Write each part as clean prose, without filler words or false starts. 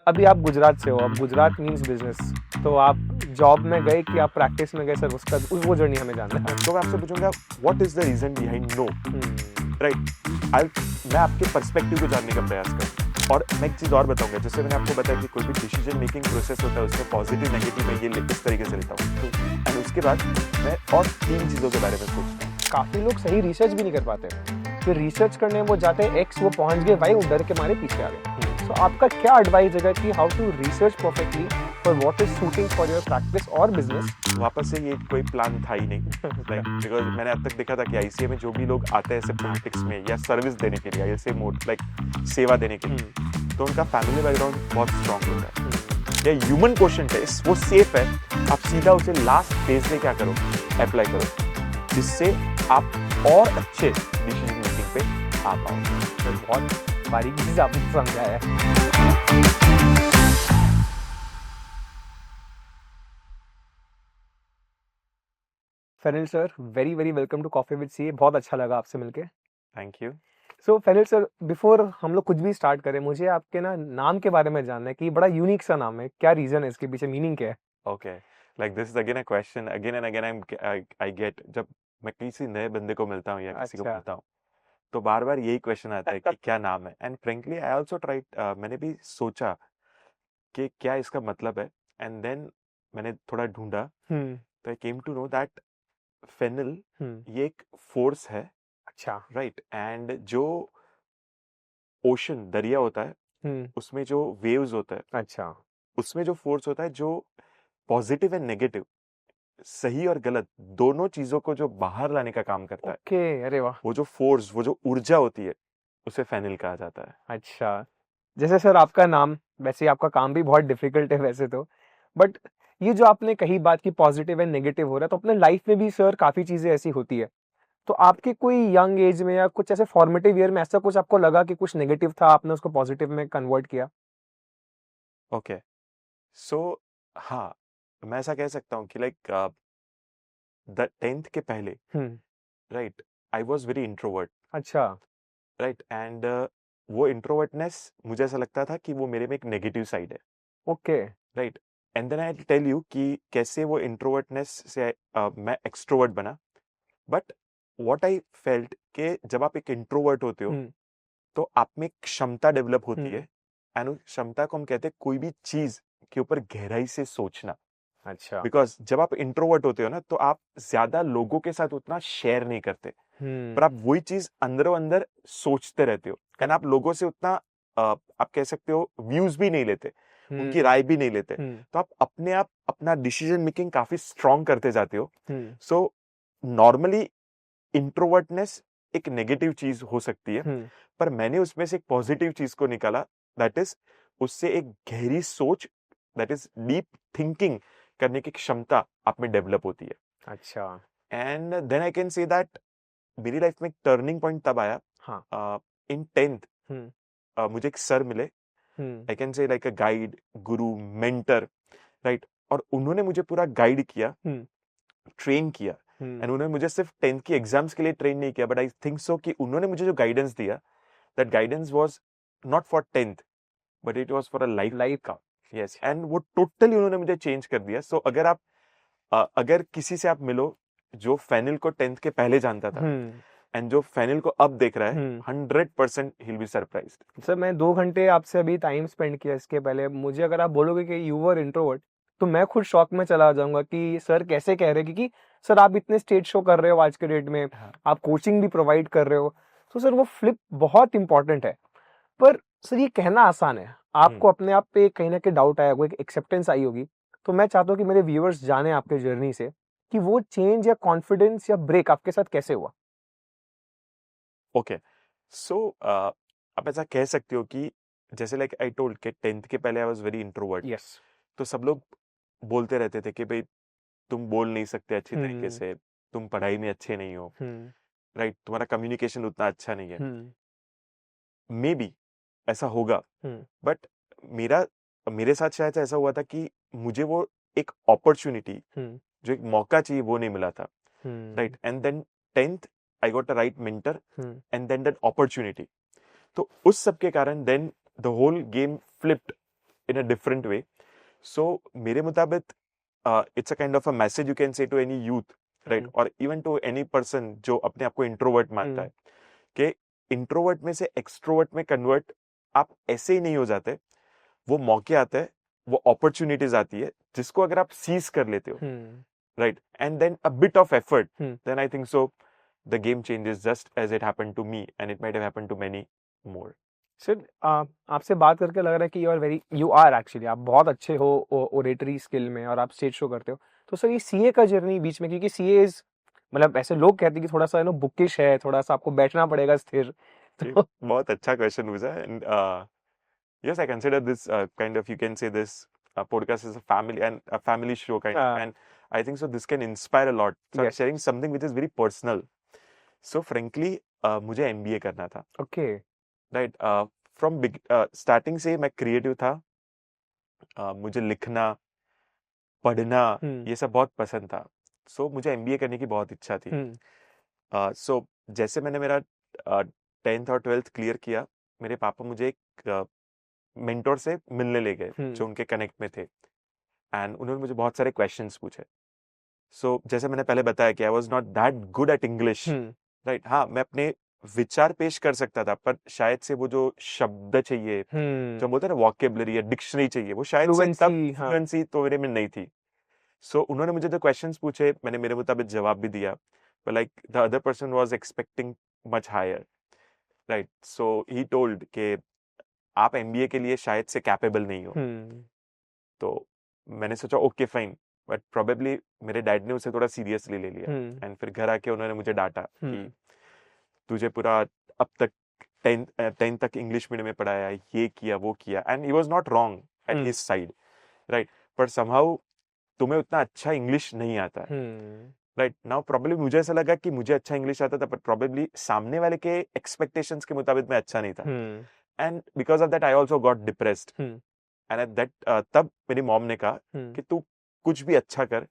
अभी आप गुजरात से हो, अब गुजरात मीन्स बिजनेस, तो आप जॉब में गए कि आप प्रैक्टिस में गए? सर उसका वो जर्नी हमें जानना है। तो मैं आपसे पूछूंगा what is the reason behind no, right? मैं आपके पर्सपेक्टिव को जानने का प्रयास करूँ। और मैं एक चीज और बताऊंगा, जैसे मैंने आपको बताया कि कोई भी डिसीजन मेकिंग प्रोसेस होता है उसमें पॉजिटिव नेगेटिव मैं ये इस तरीके से लेता हूँ। एंड उसके बाद मैं और 3 चीजों के बारे में सोचता हूँ। काफी लोग सही रिसर्च भी नहीं कर पाते, फिर रिसर्च करने वो जाते हैं एक्स, वो पहुंच गए वाई, वो डर के मारे पीछे आ गए। तो आपका क्या एडवाइस है कि how to research perfectly for what is suiting for your practice और बिजनेस? वापस से ये कोई प्लान था ही नहीं, लाइक बिकॉज मैंने अब तक देखा था कि आईसीए में जो भी लोग आते हैं ऐसे पॉलिटिक्स में या सर्विस देने के लिए, ऐसे मोड लाइक सेवा देने के लिए, तो उनका फैमिली बैकग्राउंड बहुत स्ट्रांग होता है। या ह्यूमन क्वेश्चन है, वो सेफ है, आप सीधा उसे लास्ट फेज में क्या करो, अप्लाई करो, जिससे आप और अच्छे डिसीजन मेकिंग पे आ पाओ। तो बहुत बारीकी से आपने समझाया है। Fenil sir, very very welcome to coffee with CA. बहुत अच्छा लगा आपसे मिलके। Thank you. So Fenil sir, before हम लोग कुछ भी स्टार्ट करें, मुझे आपके ना नाम के बारे में जानना है कि बड़ा यूनिक सा नाम है, क्या रीजन है इसके पीछे, मीनिंग क्या है? Okay, like this is again a question again and again I get, जब मैं किसी नए बंदे को मिलता हूँ या किसी को अच्छा। मिलता हूँ तो बार बार यही क्वेश्चन आता है कि क्या नाम है। And frankly I also tried, मैंने भी सोचा कि क्या इसका मतलब है। एंड देन मैंने थोड़ा ढूंढा, तो I came to know that phenyl ये एक फोर्स है, अच्छा। राइट? एंड जो ओशन दरिया होता है उसमें जो वेव्स होता है, अच्छा। उसमें जो फोर्स होता है, जो पॉजिटिव एंड नेगेटिव, सही और गलत दोनों चीजों को जो बाहर लाने का काम करता है, ओके, अरे वाह। वो जो फोर्स, वो जो ऊर्जा होती है, उसे फेनिल कहा जाता है। अच्छा, जैसे सर आपका नाम, वैसे आपका काम भी बहुत डिफिकल्ट है वैसे तो, बट ये जो आपने कही बात की पॉजिटिव एंड नेगेटिव हो रहा है, तो अपने लाइफ में भी सर काफी चीजें ऐसी होती है, तो आपके कोई यंग एज में या कुछ ऐसे फॉर्मेटिव ईयर में ऐसा कुछ आपको लगा कि कुछ नेगेटिव था, आपने उसको पॉजिटिव में कन्वर्ट किया? ओके, सो हाँ, मैं ऐसा कह सकता हूँ कि लाइक द 10th के पहले, right, I was very introvert, अच्छा। राइट? एंड वो इंट्रोवर्टनेस मुझे ऐसा लगता था कि वो मेरे में एक नेगेटिव साइड है, okay. Right? And then I tell you कि कैसे वो इंट्रोवर्टनेस से मैं एक्सट्रोवर्ट बना। बट व्हाट आई फेल्ट कि जब आप एक इंट्रोवर्ट होते हो तो आप में एक क्षमता डेवलप होती है, एंड उस क्षमता को हम कहते हैं कोई भी चीज के ऊपर गहराई से सोचना। अच्छा। बिकॉज जब आप इंट्रोवर्ट होते हो ना, तो आप ज्यादा लोगों के साथ उतना शेयर नहीं करते, पर आप वही चीज अंदरों अंदर सोचते रहते हो। एंड आप लोगों से उतना आप कह सकते हो व्यूज भी नहीं लेते, उनकी राय भी नहीं लेते, तो आप अपने आप अपना डिसीजन मेकिंग काफी स्ट्रांग करते जाते हो। सो नॉर्मली इंट्रोवर्टनेस एक नेगेटिव चीज हो सकती है, पर मैंने उसमें से एक पॉजिटिव चीज को निकाला, दैट इज उससे एक गहरी सोच, दैट इज डीप थिंकिंग करने की क्षमता आप में डेवलप होती है। अच्छा। And then I can say that मेरी लाइफ में एक टर्निंग पॉइंट तब आया, हाँ। इन 10th मुझे एक सर मिले, आई कैन से like a guide, Guru, mentor, right? और उन्होंने मुझे पूरा गाइड किया, ट्रेन किया। एंड उन्होंने मुझे सिर्फ 10th की एग्जाम्स के लिए ट्रेन नहीं किया, बट आई थिंक सो कि उन्होंने मुझे जो गाइडेंस दिया, that guidance was not for 10th, but it was for a life life का। यस, एंड वो टोटली उन्होंने मुझे चेंज कर दिया। सो अगर आप अगर किसी से आप मिलो जो फेनिल को 10th के पहले जानता था एंड जो फेनिल को अब देख रहा है, 100% he will be surprised. Sir, मैं 2 घंटे आपसे अभी टाइम स्पेंड किया, इसके पहले मुझे अगर आप बोलोगे कि यू वर इंट्रोवर्ट, तो मैं खुद शॉक में चला जाऊंगा कि सर कैसे कह रहे हैं, क्योंकि सर आप इतने स्टेज शो कर रहे हो आज के डेट में, आप कोचिंग भी प्रोवाइड कर रहे हो, तो सर वो फ्लिप बहुत इंपॉर्टेंट है। पर सर ये कहना आसान है, आपको अपने आप पे कहीं ना कहीं डाउट आया होगा, एक एक्सेप्टेंस आई होगी, तो मैं चाहता हूँ कि मेरे व्यूअर्स जाने आपके जर्नी से कि वो चेंज या कॉन्फिडेंस या ब्रेक आपके साथ कैसे हुआ। ओके, सो आप ऐसा कह सकते हो कि जैसे लाइक आई टोल्ड कि 10th के पहले I was very introvert, yes. तो सब लोग बोलते रहते थे कि भाई तुम बोल नहीं सकते अच्छी तरीके से, तुम पढ़ाई में अच्छे नहीं हो, राइट? तुम्हारा कम्युनिकेशन उतना अच्छा नहीं है। मे बी ऐसा होगा, बट मेरा मेरे साथ शायद ऐसा हुआ था कि मुझे वो एक अपॉर्चुनिटी, जो एक मौका चाहिए, वो नहीं मिला था, right? And then 10th I got a right mentor, and then that opportunity, तो उस सब के कारण then the whole game flipped in a different way. So मेरे मुताबिक it's a kind of a message you can say to any youth, right? Or even to any person जो अपने आप को introvert मानता है कि introvert में से extrovert में convert आप ऐसे ही नहीं हो जाते, वो मौके आते हैं, वो opportunities आती है जिसको अगर आप seize कर लेते हो, right? And then a bit of effort, then I think so the game changes just as it happened to me and it might have happened to many more. Sir आपसे बात करके लग रहा है कि यू आर एक्चुअली आप बहुत अच्छे हो ओरेटरी स्किल में और आप स्टेज शो करते हो। तो सर ये सीए का जर्नी बीच में, क्योंकि सीए इज मतलब ऐसे लोग कहते हैं कि थोड़ा सा बुकिश है, थोड़ा सा आपको बैठना पड़ेगा स्थिर। तो बहुत अच्छा क्वेश्चन पूछा है and yes, I consider this kind of, you can say this podcast is a family show kind of, and I think so this can inspire a lot. So I'm sharing something which is very personal. So frankly मुझे MBA करना था. Okay. Right. From starting से मैं creative था. मुझे लिखना, पढ़ना ये सब बहुत पसंद था. So मुझे MBA करने की बहुत इच्छा थी. So जैसे मैंने मेरा 10th और 12th क्लियर किया, मेरे पापा मुझे एक मेंटोर से मिलने ले गए जो उनके कनेक्ट में थे एंड उन्होंने मुझे बहुत सारे क्वेश्चंस पूछे. सो जैसे मैंने पहले बताया कि I was not that good at English, right. हाँ, मैं अपने विचार पेश कर सकता था पर शायद से वो जो शब्द चाहिए, जो बोलते हैं ना वोकैबुलरी या डिक्शनरी चाहिए, वो शायद से तब फ्लुएंसी तो मेरे में नहीं थी. सो उन्होंने मुझे जो क्वेश्चंस पूछे मैंने मेरे मुताबिक जवाब भी दिया, but like the other person was expecting much higher, right? So he told कि आप एमबीए के लिए शायद से कैपेबल नहीं हो. तो मैंने सोचा ओके फाइन, बट प्रोबेबली मेरे डैड ने उसे थोड़ा सीरियसली ले लिया एंड फिर घर आके उन्होंने मुझे डांटा कि तुझे पूरा अब तक 10th तक इंग्लिश मीडियम में पढ़ाया, ये किया वो किया, and he was not wrong at his side, right. But somehow तुम्हें उतना अच्छा इंग्लिश नहीं आता है, राइट. नाउ प्रोबेबली मुझे ऐसा लगा कि मुझे अच्छा इंग्लिश आता था, बट प्रोबेबली सामने वाले के एक्सपेक्टेशंस के मुताबिक मैं अच्छा नहीं था. And because of that I also got depressed. And at that तब मेरी मॉम ने कहा कि तू कुछ भी अच्छा कर,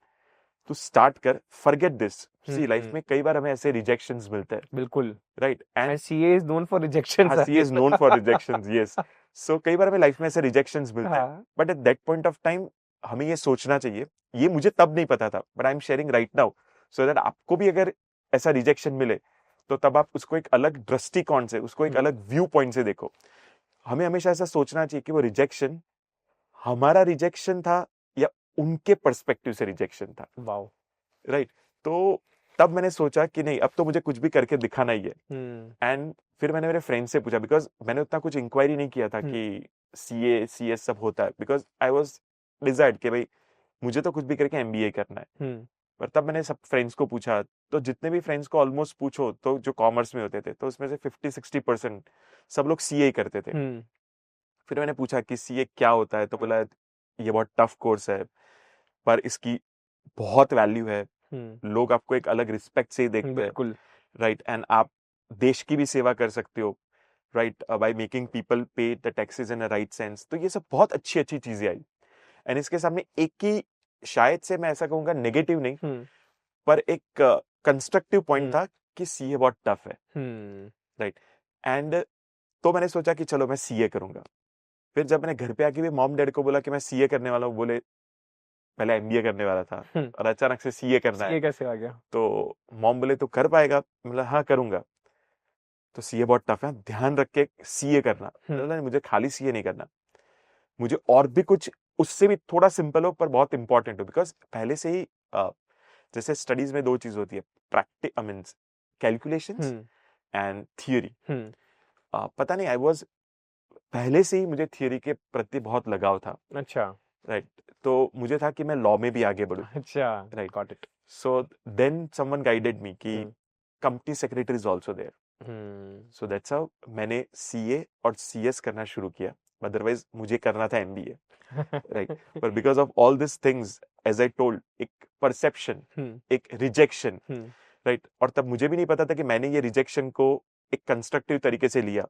तू स्टार्ट कर, forget this. See लाइफ में कई बार हमें ऐसे रिजेक्शंस मिलते हैं. बिल्कुल, right. And CA is known for rejections. CA is known for rejections, yes. So कई बार हमें लाइफ में ऐसे रिजेक्शंस मिलते हैं, but at that point of time हमें ये सोचना चाहिए, ये मुझे तब नहीं पता था but I am sharing right now so that आपको भी अगर ऐसा रिजेक्शन मिले तो तब आप उसको एक अलग दृष्टिकोण से, उसको एक अलग व्यू पॉइंट से देखो. हमें हमेशा ऐसा सोचना चाहिए कि वो रिजेक्शन हमारा रिजेक्शन था या उनके पर्सपेक्टिव से रिजेक्शन था. Wow, right. तो तब मैंने सोचा कि नहीं, अब तो मुझे कुछ भी करके दिखाना ही है. एंड फिर मैंने मेरे फ्रेंड से पूछा, बिकॉज मैंने उतना कुछ इंक्वायरी नहीं किया था कि सीए सीएस सब होता है, बिकॉज आई वाज डिसाइड कि भाई मुझे तो कुछ भी करके एमबीए करना है. पर तब मैंने सब फ्रेंड्स को पूछा, तो जितने भी फ्रेंड्स को ऑलमोस्ट पूछो तो जो कॉमर्स में होते थे तो उसमें से 50-60% सब लोग सीए करते थे. फिर मैंने पूछा कि सीए क्या होता है, तो बोला ये बहुत टफ कोर्स है पर इसकी बहुत वैल्यू है, लोग आपको एक अलग रिस्पेक्ट से ही देखते हैं, राइट. एंड आप देश की भी सेवा कर सकते हो, राइट, बाय मेकिंग पीपल पे the taxes in a right sense. तो ये सब बहुत अच्छी अच्छी चीजें आई. एंड इसके सामने एक ही, शायद से मैं ऐसा कहूंगा नेगेटिव नहीं, पर एक कंस्ट्रक्टिव पॉइंट था कि सीए बहुत टफ है, राइट. एंड तो मैंने सोचा कि चलो मैं सीए करूंगा. फिर जब मैंने घर पे आके भी मॉम डैड को बोला कि मैं सीए करने वाला हूँ, बोले पहले एमबीए करने वाला था और अचानक से सीए करना है, कैसे आ गया? तो मॉम बोले तो कर पाएगा, मतलब हाँ करूंगा. तो सीए बहुत टफ है, ध्यान रख के सीए करना. मुझे खाली सीए नहीं करना, मुझे और भी कुछ उससे भी थोड़ा सिंपल हो पर बहुत इंपॉर्टेंट हो. बिकॉज पहले से ही जैसे स्टडीज में दो चीज होती है, practice means calculations and theory. पता नहीं, आई वाज पहले से ही मुझे थियरी के प्रति बहुत लगाव था. अच्छा, राइट. तो मुझे था कि मैं लॉ में भी आगे बढ़ूं. अच्छा, right, got it. So then someone guided me कि company secretary is also there. So that's how मैंने सीए और सीएस करना शुरू किया. अदरवाइज मुझे करना था एमबीए, राइट. पर because of all this things, as I told, एक परसेप्शन, एक रिजेक्शन, राइट. और तब मुझे भी नहीं पता था कि मैंने ये रिजेक्शन को एक कंस्ट्रक्टिव तरीके से लिया.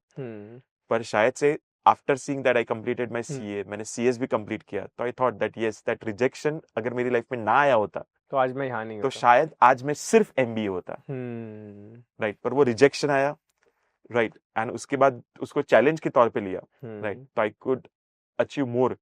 पर शायद से after seeing that I completed my CA, मैंने सीएस भी कंप्लीट किया, तो I thought that yes, that rejection अगर मेरी लाइफ में ना आया होता तो आज मैं यहाँ नहीं तो होता, शायद आज मैं सिर्फ एमबीए होता, राइट. पर वो रिजेक्शन आया, राइट. एंड उसके बाद उसको चैलेंज के तौर पे लिया, राइट. तो आई कुड अचीव मोर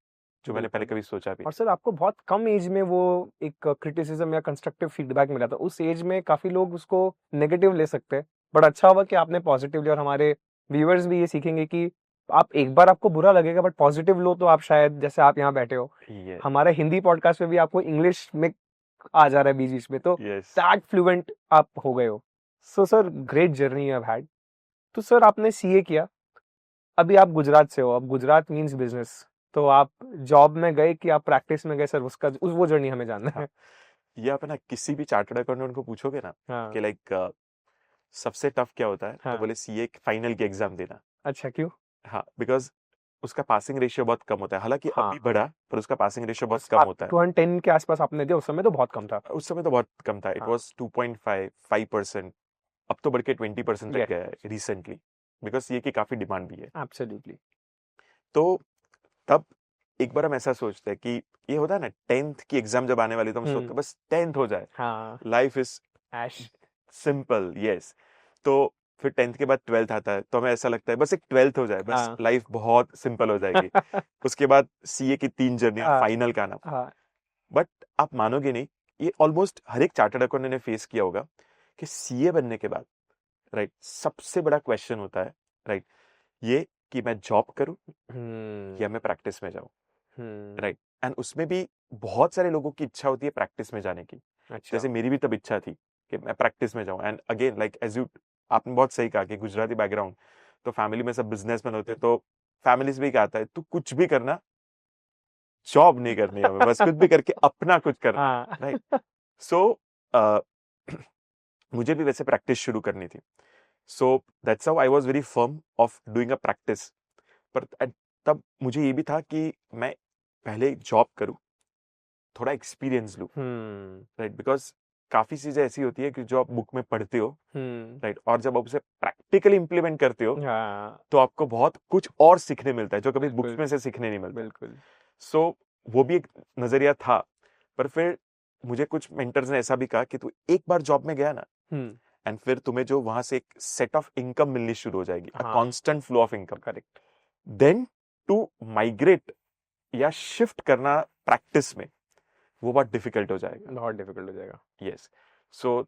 जो मैंने पहले बिल्कुल। कभी सोचा भी और सर आपको बहुत कम एज में वो एक क्रिटिसिज्म या कंस्ट्रक्टिव फीडबैक मिला था, उस एज में काफी लोग उसको नेगेटिव ले सकते हैं, बट अच्छा हुआ कि आपने पॉजिटिवली, और हमारे व्यूअर्स भी ये सीखेंगे कि आप एक बार आपको बुरा लगेगा बट पॉजिटिव लो, तो आप शायद जैसे आप यहाँ बैठे हो, नहीं। हमारा हिंदी पॉडकास्ट में भी आपको इंग्लिश में आ जा रहा है बीच बीच में, तो यस दैट फ्लुएंट आप हो गए हो। So sir great journey you have had. तो सर आपने सीए किया, अभी आप गुजरात से हो, अब गुजरात मींस बिजनेस, तो आप जॉब में गए कि आप प्रैक्टिस में गए सर, उसका वो जर्नी हमें जानना है। हाँ, ये आप है ना किसी भी चार्टर्ड अकाउंटेंट को पूछोगे ना हाँ कि लाइक सबसे टफ क्या होता है, तो हाँ। बोले सीए फाइनल की एग्जाम देना। अच्छा, क्यों? हाँ, बिकॉज उसका पासिंग रेशियो बहुत कम होता है, हालांकि हाँ, अभी बढ़ा पर उसका पासिंग रेशियो बहुत उस कम आप होता है। 210 के आसपास आपने दिया, उस समय तो बहुत कम था। उस समय तो बहुत कम था, इट हाँ, वाज 2.5% अब तो बढ़ के 20% तक यस, गया है रिसेंटली, बिकॉज सीए की काफी डिमांड भी है। एब्सोल्युटली। तो तब एक बार हम ऐसा सोचते हैं कि ये होता है ना 10th की एग्जाम जब आने वाली तो हम सोचते हैं बस 10th हो जाए, हाँ, लाइफ इज ऐश। सिंपल। यस, तो फिर 10th के बाद 12th आता है तो हमें ऐसा लगता है बस एक 12th हो जाए, बस हाँ। लाइफ बहुत सिंपल हो जाएगी। उसके बाद सीए की 3 जर्नी, हाँ, फाइनल का आना। हाँ, बट आप मानोगे नहीं, ये ऑलमोस्ट हर एक चार्टर्ड अकाउंटेंट ने फेस किया होगा कि सीए बनने के बाद राइट सबसे बड़ा क्वेश्चन होता है राइट ये कि मैं जॉब करूं या मैं प्रैक्टिस में जाऊं, राइट। एंड उसमें भी बहुत सारे लोगों की इच्छा होती है प्रैक्टिस में जाने की, अच्छा। जैसे मेरी भी तब इच्छा थी कि मैं प्रैक्टिस में जाऊं। And again like as you, आपने बहुत सही कहा कि गुजराती बैकग्राउंड, तो फैमिली में सब बिजनेसमैन होते हैं, तो फैमिलीज भी कहता है तू कुछ भी करना, जॉब नहीं करनी है हमें, बस कुछ भी करके अपना कुछ करना, हाँ। राइट। सो मुझे भी वैसे प्रैक्टिस शुरू करनी थी, सो that's how I was very firm of doing a practice. पर तब मुझे ये भी था कि मैं पहले जॉब करूं, थोड़ा एक्सपीरियंस लूं, राइट। बिकॉज काफी चीजें ऐसी होती है कि जो आप बुक में पढ़ते हो, राइट, और जब आप उसे प्रैक्टिकली इंप्लीमेंट करते हो हाँ, तो आपको बहुत कुछ और सीखने मिलता है जो कभी बुक्स बिल्कुल, में से सीखने नहीं मिलता। बिल्कुल। सो वो भी एक नजरिया था। पर फिर मुझे कुछ मेंटर्स ने ऐसा भी कहा कि तू एक बार जॉब में गया ना, एंड फिर तुम्हें जो वहां से एक सेट ऑफ इनकम मिलनी शुरू हो जाएगी, अ हाँ, constant flow of income, correct. Then to migrate या शिफ्ट करना प्रैक्टिस में वो बहुत डिफिकल्ट हो जाएगा। बहुत डिफिकल्ट हो जाएगा। यस, सो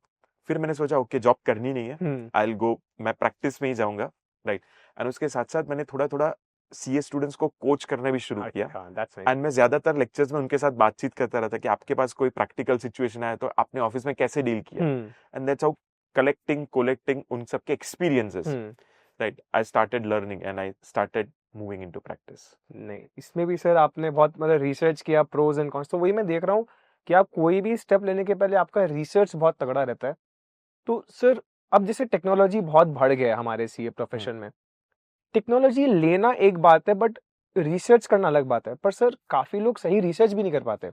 फिर मैंने सोचा ओके जॉब करनी नहीं है, आई विल गो, मैं प्रैक्टिस में ही जाऊंगा, राइट। एंड उसके साथ साथ मैंने थोड़ा थोड़ा सीए स्टूडेंट्स को कोच करना भी शुरू किया। अच्छा, दैट्स एंड मैं ज्यादातर लेक्चर्स में उनके साथ बातचीत करता रहता कि आपके पास कोई प्रैक्टिकल सिचुएशन आया तो आपने ऑफिस में कैसे डील किया, nice. And that's how collecting उन सबके experiences, right, I started learning and I started moving into practice. नहीं, इसमें भी सर आपने बहुत मतलब रिसर्च किया, प्रोज एंड कॉन्स, तो वही मैं देख रहा हूँ कि आप कोई भी स्टेप लेने के पहले आपका रिसर्च बहुत तगड़ा रहता है। तो सर अब जैसे टेक्नोलॉजी बहुत बढ़ गया है हमारे सीए प्रोफेशन में, टेक्नोलॉजी लेना एक बात है बट रिसर्च करना अलग बात है। पर सर काफी लोग सही रिसर्च भी नहीं कर पाते,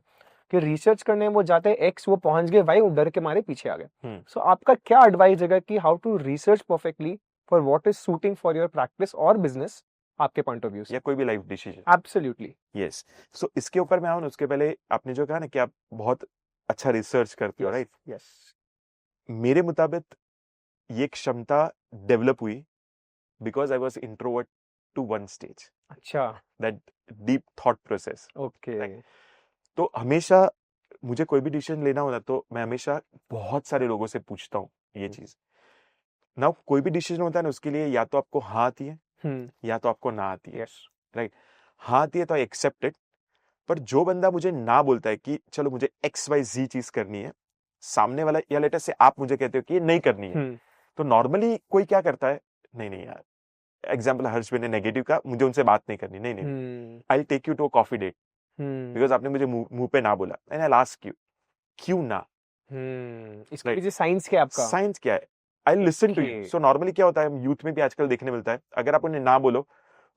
कि रिसर्च करने वो जाते हैं एक्स, वो पहुंच गए वाई, वो डर के मारे पीछे आ गए। सो आपका क्या एडवाइस है कि how to research perfectly for what is suiting for your practice और बिजनेस, आपके पॉइंट ऑफ व्यू से? या कोई भी life decision. Absolutely. Yes, so इसके ऊपर मैं आऊँ उसके पहले आपने जो कहा ना कि आप बहुत अच्छा रिसर्च करते हो, यस, राइट। यस। मेरे मुताबिक ये क्षमता डेवलप हुई because I was introvert to one stage, अच्छा, that deep thought process, okay. Right. तो हमेशा मुझे कोई भी डिसीजन लेना होता तो मैं हमेशा बहुत सारे लोगों से पूछता हूँ ये चीज ना। कोई भी डिसीजन होता है ना उसके लिए या तो आपको हाँ आती है या तो आपको ना आती है, यस। राइट। हाँ आती है तो आई एक्सेप्ट इट, पर जो बंदा मुझे ना बोलता है कि चलो मुझे एक्स वाई जी चीज करनी है, सामने वाला या लेटर से आप मुझे कहते हो कि ये नहीं करनी है, तो नॉर्मली कोई क्या करता है, नहीं नहीं यार, एग्जाम्पल हर्ष ने नेगेटिव का, मुझे उनसे बात नहीं करनी, नहीं नहीं, I take you to coffee date, because आपने मुझे मुंह पे ना बोला, एंड आई आस्क यू क्यों ना, इसके राइट। पीछे साइंस क्या है आपका? साइंस क्या है, I listen to you. Okay. So normally क्या होता है यूथ में भी आजकल देखने मिलता है, अगर आप उन्हें ना बोलो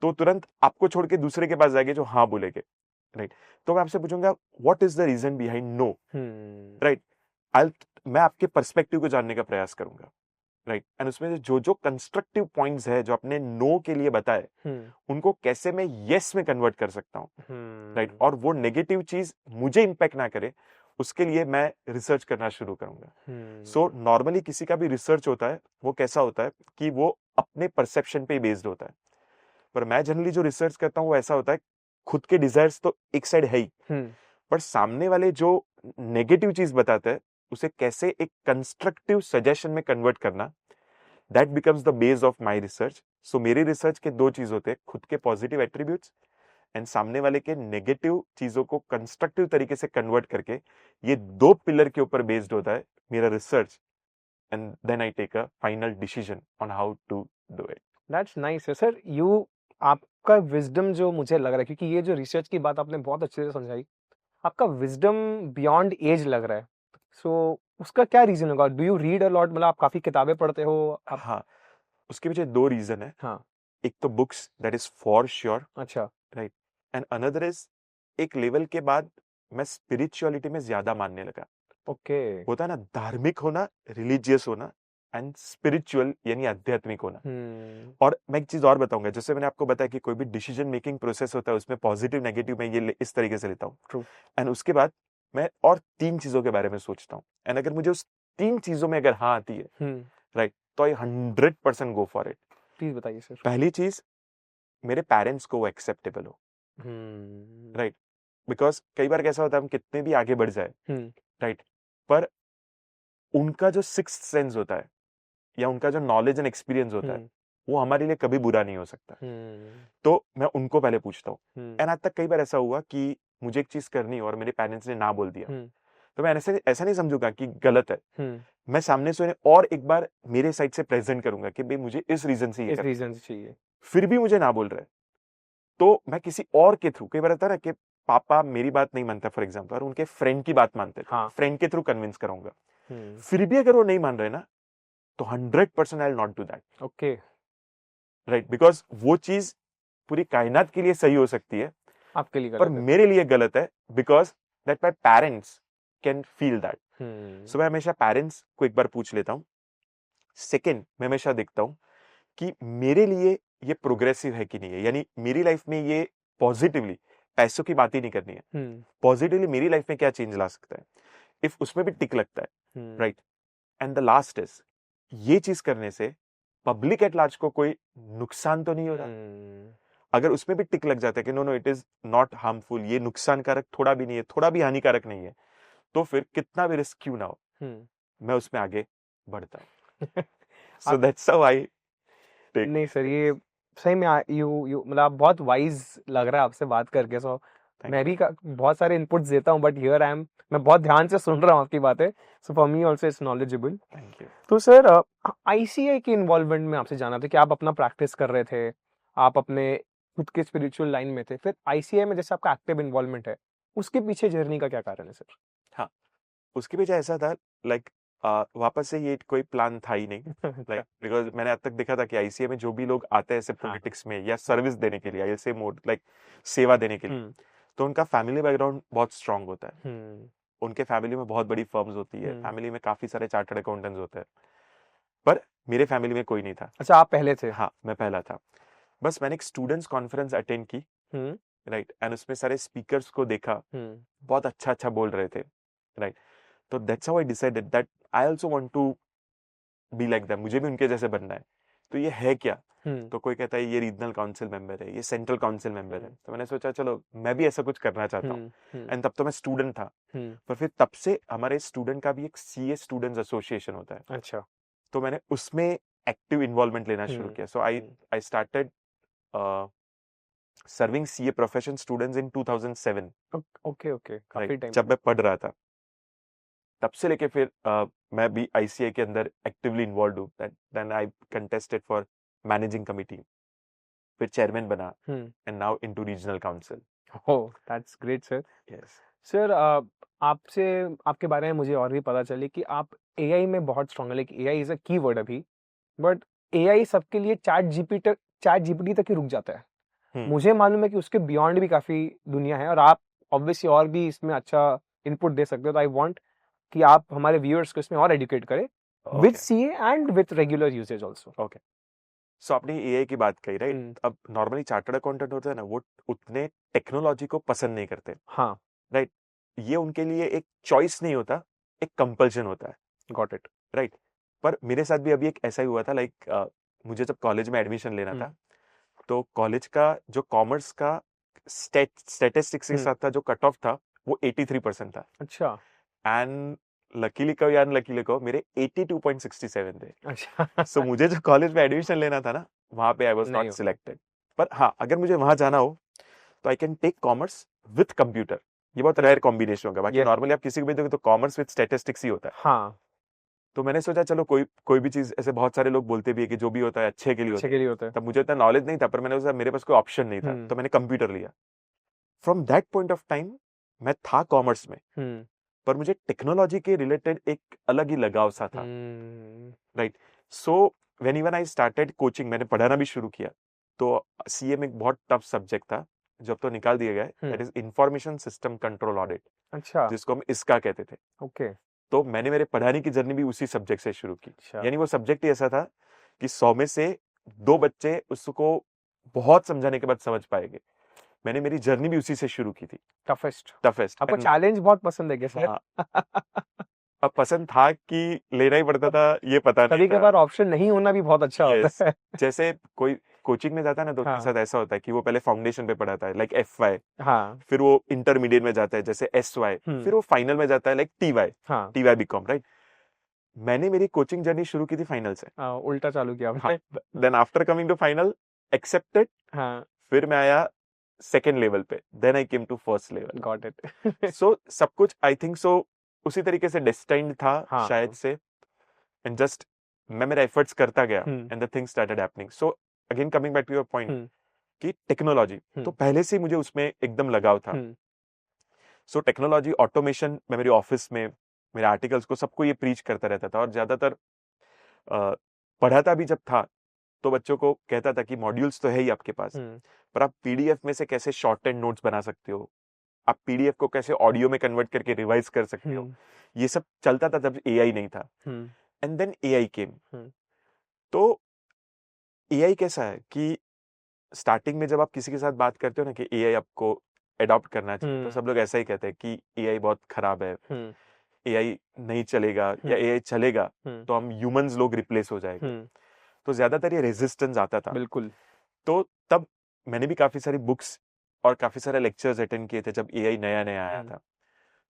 तो तुरंत आपको छोड़ के दूसरे के पास जाएंगे जो हाँ बोलेंगे, राइट। तो मैं आपसे पूछूंगा what is the reason behind no, right. I मैं आपके पर्सपेक्टिव को जानने का प्रयास करूंगा, राइट। एंड उसमें से जो जो कंस्ट्रक्टिव पॉइंट्स है जो आपने नो के लिए बताए, उनको कैसे मैं यस में कन्वर्ट कर सकता हूँ, राइट। और वो नेगेटिव चीज मुझे इंपैक्ट ना करे, उसके लिए मैं रिसर्च करना शुरू करूंगा। सो नॉर्मली किसी का भी रिसर्च होता है वो कैसा होता है कि वो अपने परसेप्शन पे बेस्ड होता है, पर मैं जनरली जो रिसर्च करता हूँ वो ऐसा होता है खुद के डिजायर्स तो एक साइड है ही, पर सामने वाले जो नेगेटिव चीज बताते हैं उसे कैसे एक कंस्ट्रक्टिव सजेशन में कन्वर्ट करना, that becomes the base of my research. So मेरी रिसर्च के दो चीज होते हैं, खुद के पॉजिटिव एट्रीब्यूट्स एंड सामने वाले के नेगेटिव चीजों को कंस्ट्रक्टिव तरीके से कन्वर्ट करके, ये दो पिलर के ऊपर बेस्ड होता है मेरा research, and then I take a final decision on how to do it. That's nice sir. You आपका विजडम जो मुझे लग रहा है, क्योंकि ये जो रिसर्च की बात आपने बहुत अच्छे से समझाई, आपका विजडम बियॉन्ड एज लग रहा है। सो उसका क्या रीजन होगा? Do you read a lot? मतलब आप काफी किताबें पढ़ते हो आप? हाँ, उसके पीछे दो रीजन है। हाँ, एक तो books, that is for sure, अच्छा, राइट, एंड अनदर इज एक लेवल के बाद मैं स्पिरिचुअलिटी में ज्यादा मानने लगा। ओके, होता है ना, धार्मिक होना, रिलीजियस होना, एंड स्पिरिचुअल यानी आध्यात्मिक होना। और मैं एक चीज और बताऊंगा, जैसे मैंने आपको बताया कि कोई भी डिसीजन मेकिंग प्रोसेस होता है उसमें पॉजिटिव नेगेटिव में ये इस तरीके से लेता हूँ। ट्रू। एंड उसके बाद मैं और तीन चीजों के बारे में सोचता हूँ, एंड अगर मुझे उस तीन चीजों में अगर हाँ आती है, राइट, तो आई 100% गो फॉर इट। प्लीज बताइए सर। पहली चीज, मेरे पेरेंट्स को वो एक्सेप्टेबल हो, राइट, बिकॉज कई बार कैसा होता है हम कितने भी आगे बढ़ जाए, राइट, पर उनका जो सिक्स्थ सेंस होता है या उनका जो नॉलेज एंड एक्सपीरियंस होता है वो हमारे लिए कभी बुरा नहीं हो सकता। तो मैं उनको पहले पूछता हूँ। एंड आज तक कई बार ऐसा हुआ कि मुझे एक चीज करनी और मेरे पेरेंट्स ने ना बोल दिया, तो मैं ऐसा नहीं समझूंगा कि गलत है, मैं सामने से उन्हें और एक बार मेरे साइड से प्रेजेंट करूंगा कि भाई मुझे इस रीजन से ये रीजन चाहिए, फिर भी मुझे ना बोल रहे, तो मैं किसी और के थ्रू, कई बार आता है ना कि पापा मेरी बात नहीं मानता फॉर एग्जाम्पल, और उनके फ्रेंड की बात मानते थे, हाँ, फ्रेंड के थ्रू कन्विंस कराऊंगा। फिर भी अगर वो नहीं मान रहे ना, तो 100% I will not do that. Okay, right, because वो चीज पूरी कायनात के लिए सही हो सकती है, आपके लिए पर गलत है। मेरे लिए गलत है, because that my parents can feel that. So मैं हमेशा पेरेंट्स को एक बार पूछ लेता हूँ। सेकेंड, मैं हमेशा देखता हूँ कि मेरे लिए ये प्रोग्रेसिव है कि नहीं है, यानी मेरी लाइफ में ये पॉजिटिवली, पैसों की बात ही नहीं करनी है, पॉजिटिवली मेरी लाइफ में क्या चेंज ला सकता है, इफ उसमें भी टिक लगता है, right. And the last is, ये चीज करने से पब्लिक एट लार्ज को कोई नुकसान तो नहीं हो रहा। अगर उसमें भी टिक लग जाता है कि no no it is not harmful, ये नुकसानकारक थोड़ा भी नहीं है, थोड़ा भी हानिकारक नहीं है, तो फिर कितना भी रिस्क क्यों ना हो, मैं उसमें आगे बढ़ता हूं। So that's how I take. नहीं सर, ये सही में यू मतलब आप बहुत वाइज लग रहा है आपसे बात करके। सो मैं भी बहुत सारे इनपुट्स देता हूँ, बट हियर आई एम, मैं बहुत ध्यान से सुन रहा हूँ आपकी बातें। So for me also it's knowledgeable. Thank you. तो सर, आईसीआई के इन्वॉल्वमेंट में आपसे जाना था कि आप अपना प्रैक्टिस कर रहे थे, आप अपने खुद के स्पिरिचुअल लाइन में थे, फिर आईसीआई में जैसे आपका एक्टिव इन्वॉल्वमेंट है, उसके पीछे जर्नी का क्या कारण है सर? हाँ, उसके पीछे ऐसा था, लाइक वापस से ये कोई प्लान था ही नहीं, लाइक बिकॉज मैंने अब तक देखा था कि आईसीए में जो भी लोग आते हैं ऐसे पॉलिटिक्स में या सर्विस देने के लिए, आई से मोड लाइक सेवा देने के लिए, तो उनका फैमिली बैकग्राउंड बहुत स्ट्रांग होता है। उनके फैमिली में बहुत बड़ी फर्म्स होती है, फैमिली में काफी सारे चार्टर्ड अकाउंटेंट्स होते हैं, पर मेरे फैमिली में कोई नहीं था। अच्छा, आप पहले थे? हाँ, मैं पहला था। बस मैंने एक स्टूडेंट्स कॉन्फ्रेंस अटेंड की, राइट, एंड उसमें सारे स्पीकर्स को देखा, बहुत अच्छा अच्छा बोल रहे थे, राइट, तो that's how I decided that I also want to be like them, मुझे भी उनके जैसे बनना है। तो ये है क्या, तो कोई कहता है ये रीजनल काउंसिल मेंबर है, ये सेंट्रल काउंसिल मेंबर है, तो मैंने सोचा चलो मैं भी ऐसा कुछ करना चाहता हूँ। एंड तब तो मैं स्टूडेंट था, पर फिर तब से हमारे स्टूडेंट का भी एक सीए स्टूडेंट्स एसोसिएशन होता है। अच्छा, तो मैंने उसमें एक्टिव इन्वॉल्वमेंट लेना शुरू किया। So I started serving CA profession students in 2007। Okay, काफी टाइम जब मैं पढ़ रहा था, तब से लेके फिर मैं भी आईसीआई के अंदर एक्टिवली इन्वॉल्व हूँ। Then I contested for managing committee, फिर चेयरमैन बना, and now into regional council. Oh, that's great sir. Yes sir, आपसे आपके बारे में मुझे और भी पता चली कि आप एआई में बहुत स्ट्रांग है। Like AI is a keyword अभी, बट एआई सबके लिए चैट जीपीटी तक ही रुक जाता है। मुझे मालूम है कि उसके बियॉन्ड भी काफी दुनिया है, और आप ऑब्वियसली और भी इसमें अच्छा इनपुट दे सकते हो। तो आई वांट कि आप हमारे व्यूअर्स को इसमें और एजुकेट करें with CA and with regular usage also. Okay, so आपने एआई की बात कही, राइट। अब नॉर्मली चार्टर्ड अकाउंटेंट होते हैं ना, वो उतने टेक्नोलॉजी को पसंद नहीं करते, हाँ, राइट। ये उनके लिए एक चॉइस नहीं होता, एक कंपल्शन होता है। Got it, right. पर मेरे साथ भी अभी एक ऐसा ही हुआ था, लाइक मुझे जब कॉलेज में एडमिशन लेना था, तो कॉलेज का जो कॉमर्स का स्टैटिस्टिक्स के हम्म। साथ था, जो कट ऑफ था वो 83% था, अच्छा एंड लकीली कहो या अनलकीली कहो मेरे 82.67 थे। अच्छा सो मुझे जो कॉलेज में एडमिशन लेना था ना, वहां पे आई वाज नहीं नॉट हो सिलेक्टेड। पर हाँ, अगर मुझे वहां जाना हो तो I can take commerce with computer. ये बहुत रेयर कॉम्बिनेशन होगा, बाकी ये नॉर्मली आप किसी को भी देखो तो कॉमर्स विथ स्टैटिस्टिक्स ही होता है। हाँ तो मैंने सोचा चलो कोई भी चीज, ऐसे बहुत सारे लोग बोलते भी है कि जो भी होता है अच्छे के लिए अच्छे होता के है। लिए होता है। तब मुझे इतना नॉलेज नहीं था, पर मैंने सोचा मेरे पास कोई ऑप्शन नहीं था, हम्म तो मैंने कंप्यूटर लिया। From that point of time मैं था कॉमर्स में, हम्म पर मुझे टेक्नोलॉजी के रिलेटेड एक अलग ही लगाव सा था, hmm right. So when even I started coaching, मैंने पढ़ाना भी शुरू किया, तो सीए में एक बहुत टफ सब्जेक्ट था जो अब तो निकाल दिया गया है, that is information system control audit, अच्छा जिसको हम इसका कहते थे। ओके तो मैंने मेरे पढ़ाने की जर्नी भी उसी सब्जेक्ट से शुरू की। अच्छा यानी वो सब्जेक्ट ही ऐसा था कि 100 में से 2 बच्चे उसको बहुत समझाने के बाद समझ पाएंगे। मैंने मेरी जर्नी भी उसी से शुरू की थी, टफेस्ट। टफेस्ट। आपको चैलेंज बहुत पसंद है क्या सर? हाँ, अब पसंद था कि लेना ही पड़ता था, ये पता नहीं कभी था। कभार ऑप्शन नहीं होना भी बहुत अच्छा होता यस, है। जैसे कोई कोचिंग में जाता है ना, तो उसके हाँ साथ ऐसा होता है कि वो पहले फाउंडेशन पे पढ़ाता है, लाइक FY, हाँ फिर वो इंटरमीडिएट में जाता है जैसे SY, फिर वो फाइनल में जाता है लाइक TY, हाँ TY BCom, राइट। मैंने मेरी कोचिंग जर्नी शुरू की थी फाइनल से। उल्टा चालू किया हाँ, आपने। Then after coming to final, accepted, हाँ फिर मैं आया सेकेंड लेवल पे, then I came to first level. Got it. So सब कुछ आई थिंक सो उसी तरीके से डेस्टाइंड था हाँ शायद से, एंड जस्ट मैं मेरा एफर्ट्स करता गया, hmm and the thing started happening. So again coming back to your point hmm कि टेक्नोलॉजी, तो पहले से ही मुझे उसमें एकदम लगाव था। हम्म सो टेक्नोलॉजी, ऑटोमेशन, मैं मेरे ऑफिस में मेरे आर्टिकल्स को सबको ये प्रीच करता रहता था, और ज्यादातर पढ़ाता भी जब था तो बच्चों को कहता था कि मॉड्यूल्स तो है ही आपके पास, पर आप पीडीएफ में से कैसे शॉर्ट एंड नोट्स बना सकते हो, आप पीडीएफ को कैसे ऑडियो में कन्वर्ट करके रिवाइज कर सकते हो, ये सब चलता था जब एआई नहीं था। एंड देन एआई केम। तो एआई कैसा है कि स्टार्टिंग में जब आप किसी के साथ बात करते हो ना कि एआई आपको अडॉप्ट करना चाहिए, तो सब लोग ऐसा ही कहते हैं कि एआई बहुत खराब है, एआई नहीं चलेगा, या एआई चलेगा तो हम ह्यूमंस लोग रिप्लेस हो जाएंगे। तो ज्यादातर ये रेजिस्टेंस आता था। बिल्कुल। तो तब मैंने भी काफी सारी बुक्स और काफी सारे लेक्चर्स अटेंड किए थे जब एआई नया नया आया था।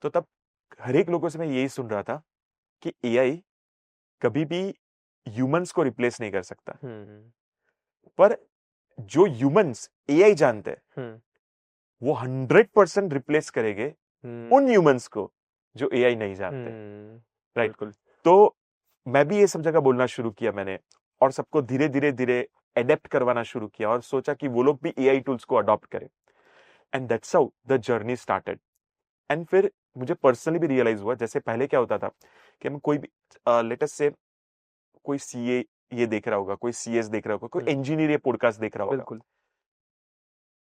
तो तब हर एक लोगों से मैं यही सुन रहा था कि एआई कभी भी ह्यूमंस को रिप्लेस नहीं कर सकता, पर जो ह्यूमंस एआई जानते हैं वो 100% रिप्लेस करेंगे उन ह्यूमंस को जो एआई नहीं जानते, राइट। बिल्कुल। तो मैं भी ये सब जगह बोलना शुरू किया मैंने, और सबको धीरे धीरे धीरे एडेप्ट करवाना शुरू किया, और सोचा कि वो लोग भी एआई टूल्स को अडॉप्ट करें, and that's how the journey started. And फिर मुझे पर्सनली भी रियलाइज हुआ, जैसे पहले क्या होता था कि हम कोई भी लेट अस से कोई सीए ये देख रहा होगा, कोई सीएस देख रहा होगा, कोई इंजीनियर ये पॉडकास्ट देख रहा होगा, बिल्कुल।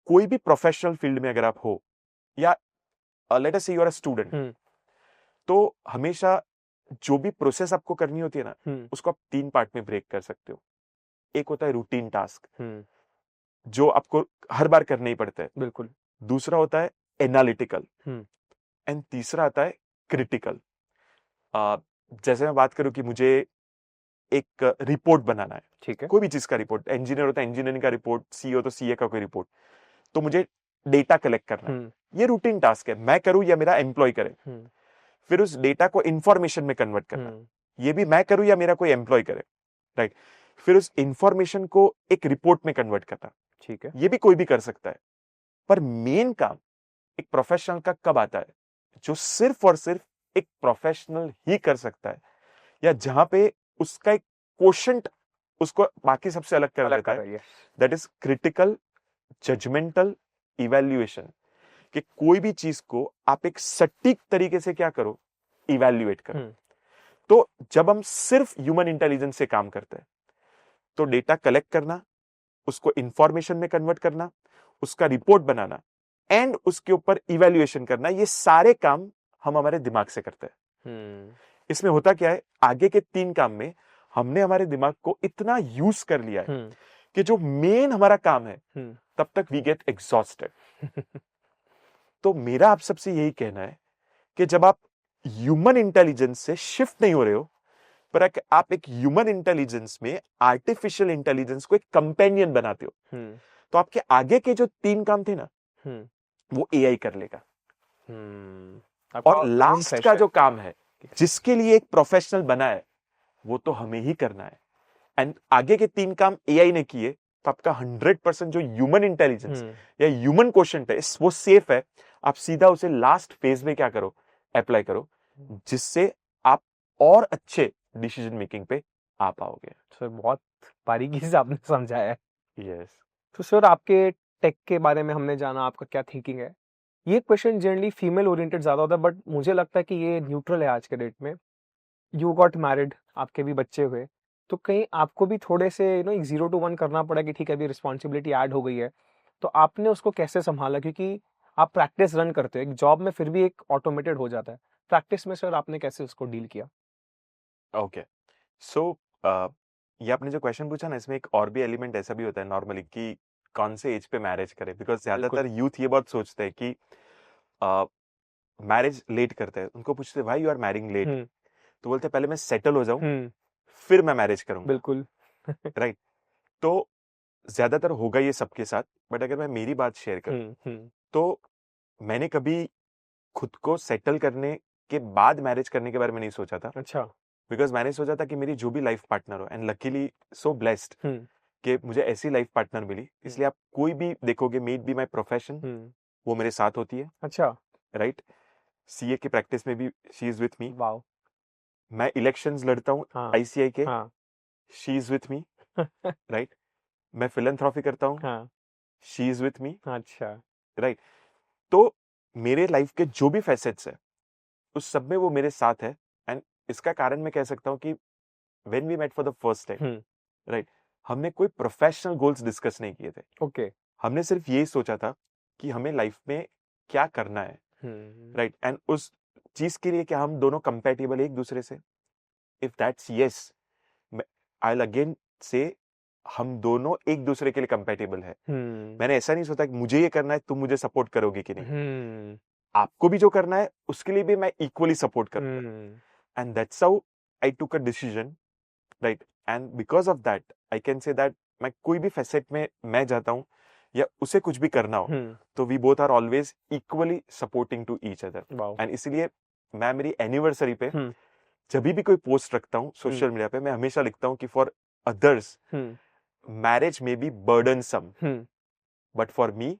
कोई भी प्रोफेशनल फील्ड में अगर आप हो, या लेट अस से यू आर अ स्टूडेंट, तो हमेशा जो भी प्रोसेस आपको करनी होती है ना, उसको आप 3 पार्ट में ब्रेक कर सकते हो। एक होता है रूटीन टास्क, जो आपको हर बार करने ही पड़ता है, बिल्कुल। दूसरा होता है एनालिटिकल, एंड तीसरा आता है क्रिटिकल। जैसे मैं बात करूं कि मुझे एक रिपोर्ट बनाना है, ठीक है। कोई भी चीज का रिपोर्ट, इंजीनियर होता है इंजीनियरिंग का रिपोर्ट, सीईओ तो सीए का कोई रिपोर्ट, तो मुझे डेटा कलेक्ट करना है, ये रूटीन टास्क है, मैं करूं या मेरा एम्प्लॉय करे। फिर उस डेटा को इंफॉर्मेशन में कन्वर्ट करना, ये भी मैं करूं या मेरा कोई एम्प्लॉय करे, राइट। फिर उस इंफॉर्मेशन को एक रिपोर्ट में कन्वर्ट करना, ठीक है। ये भी कोई भी कर सकता है। पर मेन काम एक प्रोफेशनल का कब आता है, जो सिर्फ और सिर्फ एक प्रोफेशनल ही कर सकता है, या जहां पे उसका एक क्वोशंट उसको बाकी सबसे अलग कर देता है, that is critical judgemental evaluation. कि कोई भी चीज को आप एक सटीक तरीके से क्या करो, इवैल्यूएट करो। तो जब हम सिर्फ ह्यूमन इंटेलिजेंस से काम करते हैं, तो डेटा कलेक्ट करना, उसको इंफॉर्मेशन में कन्वर्ट करना, उसका रिपोर्ट बनाना, एंड उसके ऊपर इवैल्यूएशन करना, ये सारे काम हम हमारे दिमाग से करते हैं। इसमें होता क्या है, आगे के 3 काम में हमने हमारे दिमाग को इतना यूज कर लिया है कि जो मेन हमारा काम है तब तक वी गेट एग्जॉस्टेड। तो मेरा आप सबसे यही कहना है कि जब आप ह्यूमन इंटेलिजेंस से शिफ्ट नहीं हो रहे हो, पर आप एक ह्यूमन इंटेलिजेंस में आर्टिफिशियल इंटेलिजेंस को एक कंपेनियन बनाते हो, तो आपके आगे के जो 3 काम थे ना, वो एआई कर लेगा। आपका और main लास्ट fresh का है। जो काम है जिसके लिए एक प्रोफेशनल बना है वो तो हमें ही करना है। एंड आगे के 3 काम एआई ने किए तो आपका 100% जो ह्यूमन इंटेलिजेंस या ह्यूमन क्वोशंट है वो सेफ है। आप सीधा उसे लास्ट फेज में क्या करो, अप्लाई करो, जिससे आप और अच्छे डिसीजन मेकिंग पे आ पाओगे। सर बहुत बारीकी से आपने समझाया है। यस। तो सर आपके टेक के बारे में हमने जाना, आपका क्या थिंकिंग है। ये क्वेश्चन जनरली फीमेल ओरिएंटेड ज्यादा होता है, बट मुझे लगता है कि ये न्यूट्रल है आज के डेट में। यू गॉट मैरिड, आपके भी बच्चे हुए, तो कहीं आपको भी थोड़े से एक 0 to 1 करना पड़ा कि ठीक है अभी रिस्पॉन्सिबिलिटी ऐड हो गई है, तो आपने उसको कैसे संभाला? क्योंकि आप प्रैक्टिस रन करते हो, एक जॉब में फिर भी एक ऑटोमेटेड हो जाता है, प्रैक्टिस में सर आपने कैसे उसको डील किया? ओके, सो ये आपने जो क्वेश्चन पूछा ना, इसमें एक और भी एलिमेंट ऐसा भी होता है नॉर्मली कि कौन से एज पे मैरिज करें, बिकॉज ज्यादातर यूथ ये बहुत सोचते हैं कि मैरिज लेट करते हैं। उनको पूछते हैं भाई यू आर मैरिंग लेट, तो बोलते हैं पहले मैं सेटल हो जाऊं फिर मैं मैरिज करूंगा। बिल्कुल। राइट। तो ज्यादातर होगा ये सबके साथ, बट अगर मैं मेरी बात शेयर करूं तो मैंने कभी खुद को सेटल करने के बाद मैरिज करने के बारे में नहीं सोचा था। अच्छा। बिकॉज मैंने सोचा था कि मेरी जो भी लाइफ पार्टनर हो, एंड लकीली सो ब्लेस्ड कि मुझे ऐसी लाइफ पार्टनर मिली, इसलिए आप कोई भी देखोगे मेड बी माई प्रोफेशन वो मेरे साथ होती है। अच्छा। राइट। सीए की प्रैक्टिस में भी she is with me. Wow. मैं इलेक्शंस लड़ता हूँ हाँ आईसीआई के, हाँ she is with me. Right. मैं फिलैंथ्रॉफी करता हूँ, हाँ। She is with me. अच्छा। राइट। तो मेरे लाइफ के जो भी फैसेट्स है उस सब में वो मेरे साथ है। एंड इसका कारण मैं कह सकता हूँ कि when we met for the first time, right, हमने कोई प्रोफेशनल गोल्स डिस्कस नहीं किए थे। ओके। हमने सिर्फ यही सोचा था कि हमें लाइफ में क्या करना है। राइट। एंड उस चीज के लिए क्या हम दोनों कंपैटिबल एक दूसरे से? If that's yes, I will again से हम दोनों एक दूसरे के लिए कंपैटिबल है। मैंने ऐसा नहीं सोचा कि मुझे ये करना है तुम मुझे सपोर्ट करोगे कि नहीं, आपको भी जो करना है उसके लिए भी मैं इक्वली सपोर्ट करूंगा। And that's how I took a decision. Right. And because of that I can say that मैं कोई भी फैसेट में मैं जाता हूं या उसे कुछ भी करना हो तो we both are always equally supporting to each other. And इसलिए मैं मेरी एनिवर्सरी पे जब भी कोई पोस्ट रखता हूँ सोशल मीडिया पे, मैं हमेशा लिखता हूँ कि फॉर अदर्स मैरिज में be burdensome, but for me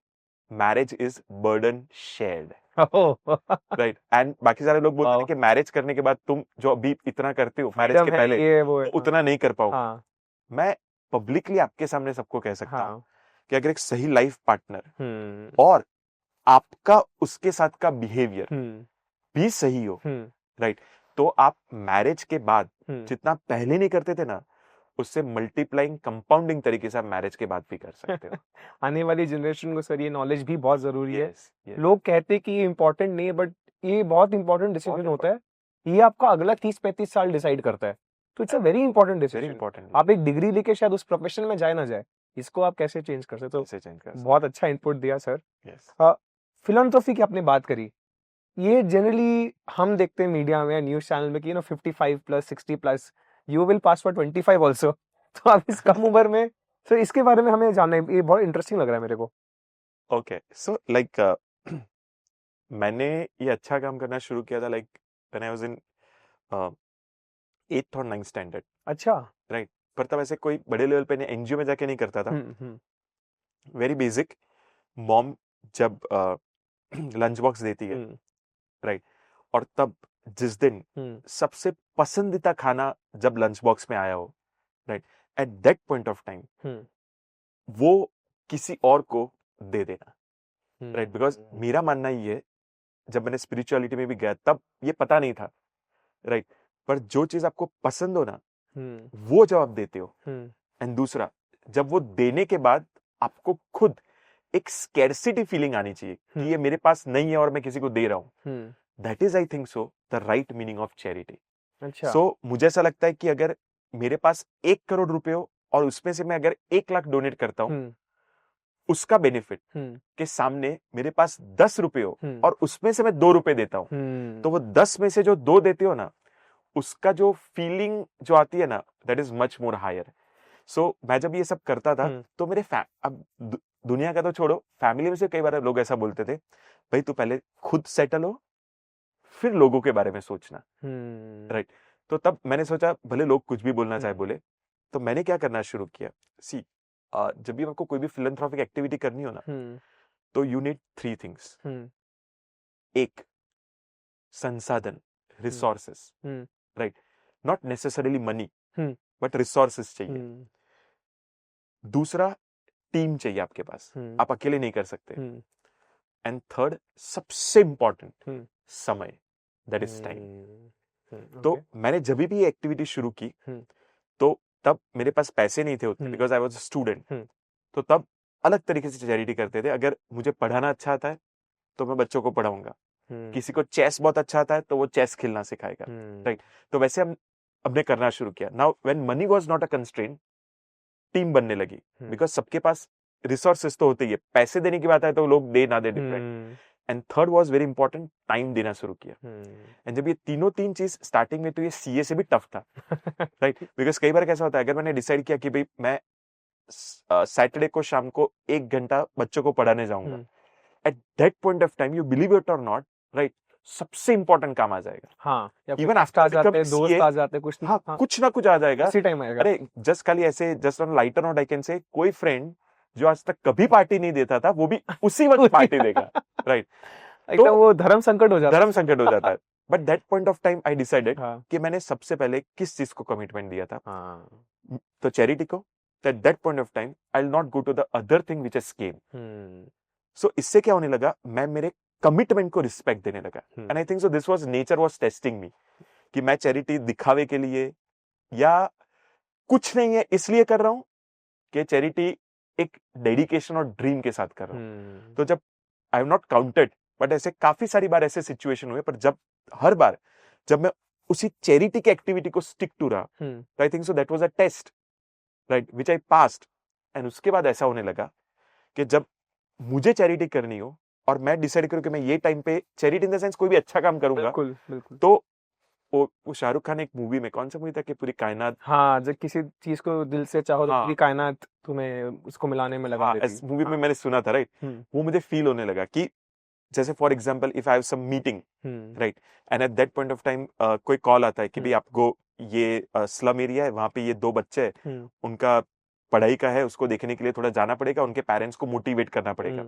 marriage is burden shared. Right. And बाकी सारे लोग बोलते हैं कि मैरिज करने के बाद तुम जो अभी इतना करते हो मैरिज के पहले ये वो है, उतना नहीं कर पाओ। हाँ। मैं पब्लिकली आपके सामने सबको कह सकता हूँ हाँ। कि अगर एक सही लाइफ पार्टनर और आपका उसके साथ का बिहेवियर भी सही हो, राइट, तो आप मैरिज के बाद जितना पहले नहीं करते थे ना उससे मल्टीप्लाइंग कंपाउंडिंग तरीके से आप मैरिज के बाद भी कर सकते हो। आने वाली जनरेशन को सर ये नॉलेज भी बहुत जरूरी है। yes. लोग कहते हैं कि ये इंपॉर्टेंट नहीं है, बट ये बहुत इंपॉर्टेंट डिसीजन होता है। ये आपका अगला 30-35 साल डिसाइड करता है, तो it's a very important decision. आप एक डिग्री लेके शायद उस प्रोफेशन में जाए ना जाए, इसको आप कैसे चेंज कर सकते हो? बहुत अच्छा इनपुट दिया सर। फिलैंथ्रोपी की आपने बात करी, ये जनरली हम देखते हैं मीडिया में, न्यूज चैनल में कि 55+, 60+, you will pass for 25 also. तो आप इस कम उम्र में सर इसके बारे में हमें जानना है, ये बहुत इंटरेस्टिंग लग रहा है मेरे को। ओके, सो लाइक मैंने ये अच्छा काम करना शुरू किया था like when I was in 8th और 9th स्टैंडर्ड। अच्छा। राइट। पर तब ऐसे कोई बड़े लेवल पे एनजीओ में जाके नहीं करता था। Very basic. मॉम जब लंच बॉक्स देती है, राइट, और तब जिस दिन सबसे पसंदीदा खाना जब लंच बॉक्स में आया हो, right, eight that point of time वो किसी और को दे देना। राइट। बिकॉज मेरा मानना ये है, जब मैंने स्पिरिचुअलिटी में भी गया तब ये पता नहीं था, राइट, पर जो चीज आपको पसंद हो ना वो जब आप देते हो, एंड दूसरा जब वो देने के बाद आपको खुद एक स्कैर्सिटी फीलिंग आनी चाहिए कि ये मेरे पास नहीं है और मैं किसी को दे रहा हूं, that is I think so the right meaning of charity. अच्छा। सो मुझे ऐसा लगता है कि अगर मेरे पास 1 करोड़ रुपए हो और उसमें से मैं अगर 1 लाख डोनेट करता हूं, उसका बेनिफिट के सामने मेरे पास 10 रुपए हो और उसमें से मैं 2 रुपए देता हूं, तो वो 10 में से जो 2 देते हो ना उसका जो फीलिंग जो आती है ना that is much more higher. So मैं जब ये सब करता था तो मेरे अब दुनिया का तो छोड़ो, फैमिली में से कई बार लोग ऐसा बोलते थे, भाई तू पहले खुद सेटल हो फिर लोगों के बारे में सोचना, राइट। तो तब मैंने सोचा भले लोग कुछ भी बोलना चाहे बोले, तो मैंने क्या करना शुरू किया, सी जब भी आपको कोई भी फिलैंथ्रोपिक एक्टिविटी करनी हो ना, तो यू नीड 3 थिंग्स। एक, संसाधन, resources, right, not necessarily money but resources चाहिए। दूसरा, टीम चाहिए आपके पास, आप अकेले नहीं कर सकते। एंड थर्ड, सबसे इंपॉर्टेंट, समय, दैट इज टाइम। तो मैंने जब भी ये एक्टिविटी शुरू की, तो तब मेरे पास पैसे नहीं थे उतने, because I was a student. तो तब अलग तरीके से चैरिटी करते थे। अगर मुझे पढ़ाना अच्छा आता है तो मैं बच्चों को पढ़ाऊंगा, किसी को चेस बहुत अच्छा आता है तो वो चेस खेलना सिखाएगा, राइट। तो वैसे हमने करना शुरू किया। Now when money was not a constraint, team बनने लगी, बिकॉज सबके पास रिसोर्सेस तो होते ही है, पैसे देने की बात है तो लोग दे ना दे different. And third was very important, time देना शुरू किया। एंड जब ये तीन चीज स्टार्टिंग में, तो ये सीए से भी टफ था, राइट। बिकॉज कई बार कैसा होता है, अगर मैंने डिसाइड किया कि भाई मैं सैटरडे को शाम को 1 घंटा बच्चों को पढ़ाने जाऊंगा, eight that point of time, you believe it और नॉट, राइट, सबसे इंपॉर्टेंट काम आ जाएगा। हाँ, इवन आफ्टर आ जाते हैं, दोस्त आ जाते हैं, कुछ हाँ, कुछ ना कुछ आ जाएगा, उसी टाइम आएगा। अरे जस्ट खाली ऐसे, just on lighter note I can से, कोई फ्रेंड जो आज तक कभी पार्टी नहीं देता था, वो भी उसी वक्त पार्टी देगा, राइट। तो वो धर्म संकट हो जाता है। But that point of time I decided कि मैंने सबसे पहले किस चीज को कमिटमेंट दिया था, तो चैरिटी को। At that point of time, I'll not go to the other thing which is came. So इससे क्या होने लगा, मैं मेरे कमिटमेंट को रिस्पेक्ट देने लगा। And I think so this was nature was testing me, कि मैं चैरिटी दिखावे के लिए या कुछ नहीं है इसलिए कर रहा हूं, कि चैरिटी एक डेडिकेशन और ड्रीम के साथ कर रहा हूं। तो जब I have not counted, but ऐसे काफी सारी बार ऐसे सिचुएशन हुए, पर जब हर बार जब मैं उसी चैरिटी की एक्टिविटी को स्टिक टू रहा, तो I think so that was a test, right, which I passed. And उसके बाद ऐसा होने लगा कि जब मुझे चैरिटी करनी हो और मैं डिसाइड करूं कि मैं ये टाइम पे चैरिटी इन द सेंस कोई भी अच्छा काम करूंगा, बिल्कुल। तो वो शाहरुख खान एक मूवी में, कौन सा मूवी था, कि पूरी कायनात, हाँ, जब किसी चीज को दिल से चाहो तो पूरी कायनात तुम्हें उसको मिलाने में लगा देती है। इस मूवी में मैंने सुना था, राइट। वो मुझे फील होने लगा कि जैसे for example if I have some meeting, right, and at that point of time कोई कॉल आता है कि भाई आपको ये स्लम एरिया है, वहां पे ये 2 बच्चे हैं, उनका पढ़ाई का है, उसको देखने के लिए थोड़ा जाना पड़ेगा, उनके पेरेंट्स को मोटिवेट करना पड़ेगा।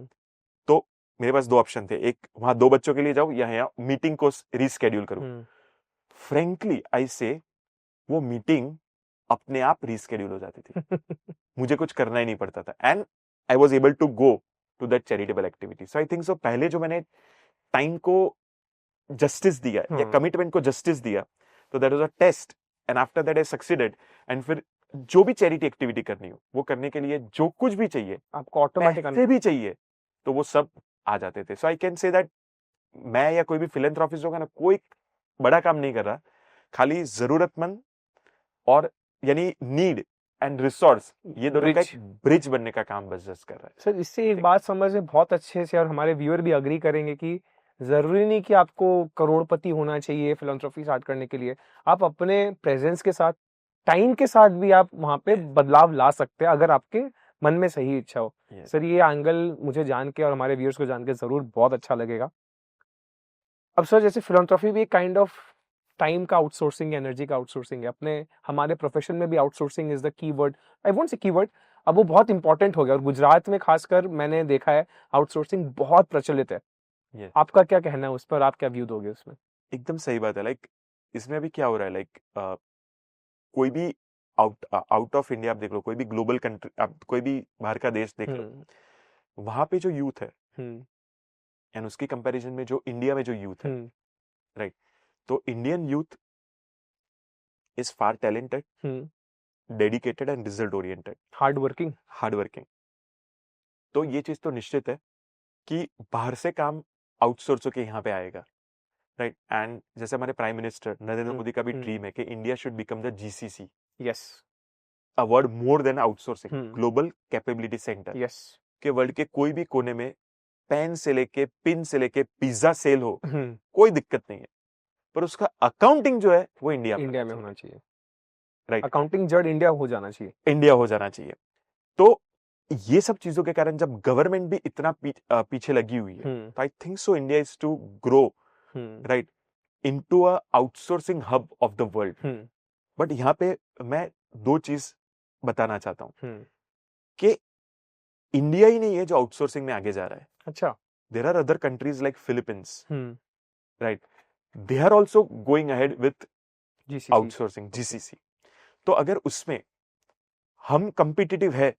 तो मेरे पास 2 ऑप्शन थे, एक वहां 2 बच्चों के लिए जाऊं या यहाँ मीटिंग को रीस्केड्यूल करूं। फ्रेंकली आई से, वो मीटिंग अपने आप रीस्केड्यूल हो जाती थी, मुझे कुछ करना ही नहीं पड़ता था, and I was able to go to that charitable activity. So I think so पहले जो मैंने टाइम को जस्टिस दिया या कमिटमेंट को जस्टिस दिया, तो that was a test, and after that I succeeded. And फिर जो भी चैरिटी एक्टिविटी करनी हो, वो करने के लिए जो कुछ भी चाहिए, आपको ऑटोमेटिक भी चाहिए, तो वो सब आ जाते थे। सो आई कैन से दैट मैं या कोई भी फिलैंथ्रोपिस्ट होगा ना, कोई बड़ा काम नहीं कर रहा, खाली जरूरतमंद और यानी नीड एंड रिसोर्स, ये दोनों का एक ब्रिज बनने का काम बस जस्ट कर रहा है। सर, इससे एक बात समझ में बहुत अच्छे से, और हमारे व्यूअर भी अग्री करेंगे कि जरूरी नहीं कि आपको करोड़पति होना चाहिए फिलैंथ्रोपी स्टार्ट करने के लिए। आप अपने प्रेजेंस के साथ, टाइम के साथ भी आप वहां पे बदलाव ला सकते हैं, अगर आपके मन में सही इच्छा हो। सर, ये एंगल मुझे जान के और हमारे व्यूअर्स को जान के जरूर बहुत अच्छा लगेगा। अब सर, जैसे फिलैंथ्रोपी भी एक काइंड ऑफ टाइम का आउटसोर्सिंग, एनर्जी का आउटसोर्सिंग है। अपने हमारे प्रोफेशन में भी outsourcing is the keyword, I won't say keyword, अब वो बहुत इंपॉर्टेंट हो गया, और गुजरात में खासकर मैंने देखा है आउटसोर्सिंग बहुत प्रचलित है। आपका क्या कहना है उस पर, आप क्या व्यू दोगे उसमें? एकदम सही बात है। लाइक इसमें अभी क्या हो रहा है, लाइक कोई भी आउट ऑफ इंडिया आप देख लो, कोई भी ग्लोबल कंट्री, आप कोई भी बाहर का देश देख लो, वहां पे जो यूथ है एंड उसकी कंपैरिजन में जो इंडिया में जो यूथ है, राइट, तो Indian youth is far talented, dedicated and result oriented, hard working. तो ये चीज तो निश्चित है कि बाहर से काम आउटसोर्स होकर यहाँ पे आएगा, राइट। एंड जैसे हमारे प्राइम मिनिस्टर नरेंद्र मोदी का भी ड्रीम है कि India should become the GCC, yes, a word more than outsourcing, global capability centre, yes, कि वर्ल्ड के कोई भी कोने में पेन से लेके पिन से लेके पिज्जा सेल हो, कोई दिक्कत नहीं है, पर उसका अकाउंटिंग जो है वो इंडिया में होना चाहिए, राइट। अकाउंटिंग जड़ इंडिया हो जाना चाहिए, इंडिया हो जाना चाहिए। तो ये सब चीजों के कारण जब गवर्नमेंट भी इतना पीछे लगी हुई है, तो I think so India is to grow right into a outsourcing hub of the world. But यहाँ पे मैं दो चीज बताना चाहता हूँ कि इंडिया ही नहीं है जो आउटसोर्सिंग में आगे जा रहा है। अच्छा। There are other countries like Philippines, right, they are also going ahead with outsourcing, GCC. तो अगर उसमें हम कंपिटिटिव है,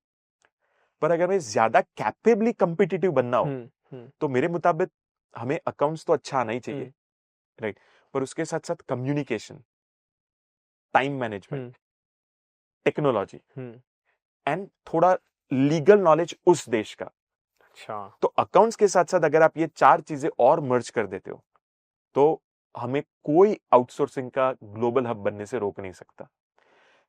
पर अगर हमें ज्यादा कैपेबली कंपिटिटिव बनना हो तो मेरे मुताबिक हमें अकाउंट्स तो अच्छा आना ही चाहिए, राइट, पर उसके साथ साथ communication, time management, technology and थोड़ा लीगल नॉलेज उस देश का। अच्छा। तो अकाउंट्स के साथ साथ अगर आप ये चार चीजें और मर्ज कर देते हो तो हमें कोई आउटसोर्सिंग का ग्लोबल हब बनने से रोक नहीं सकता।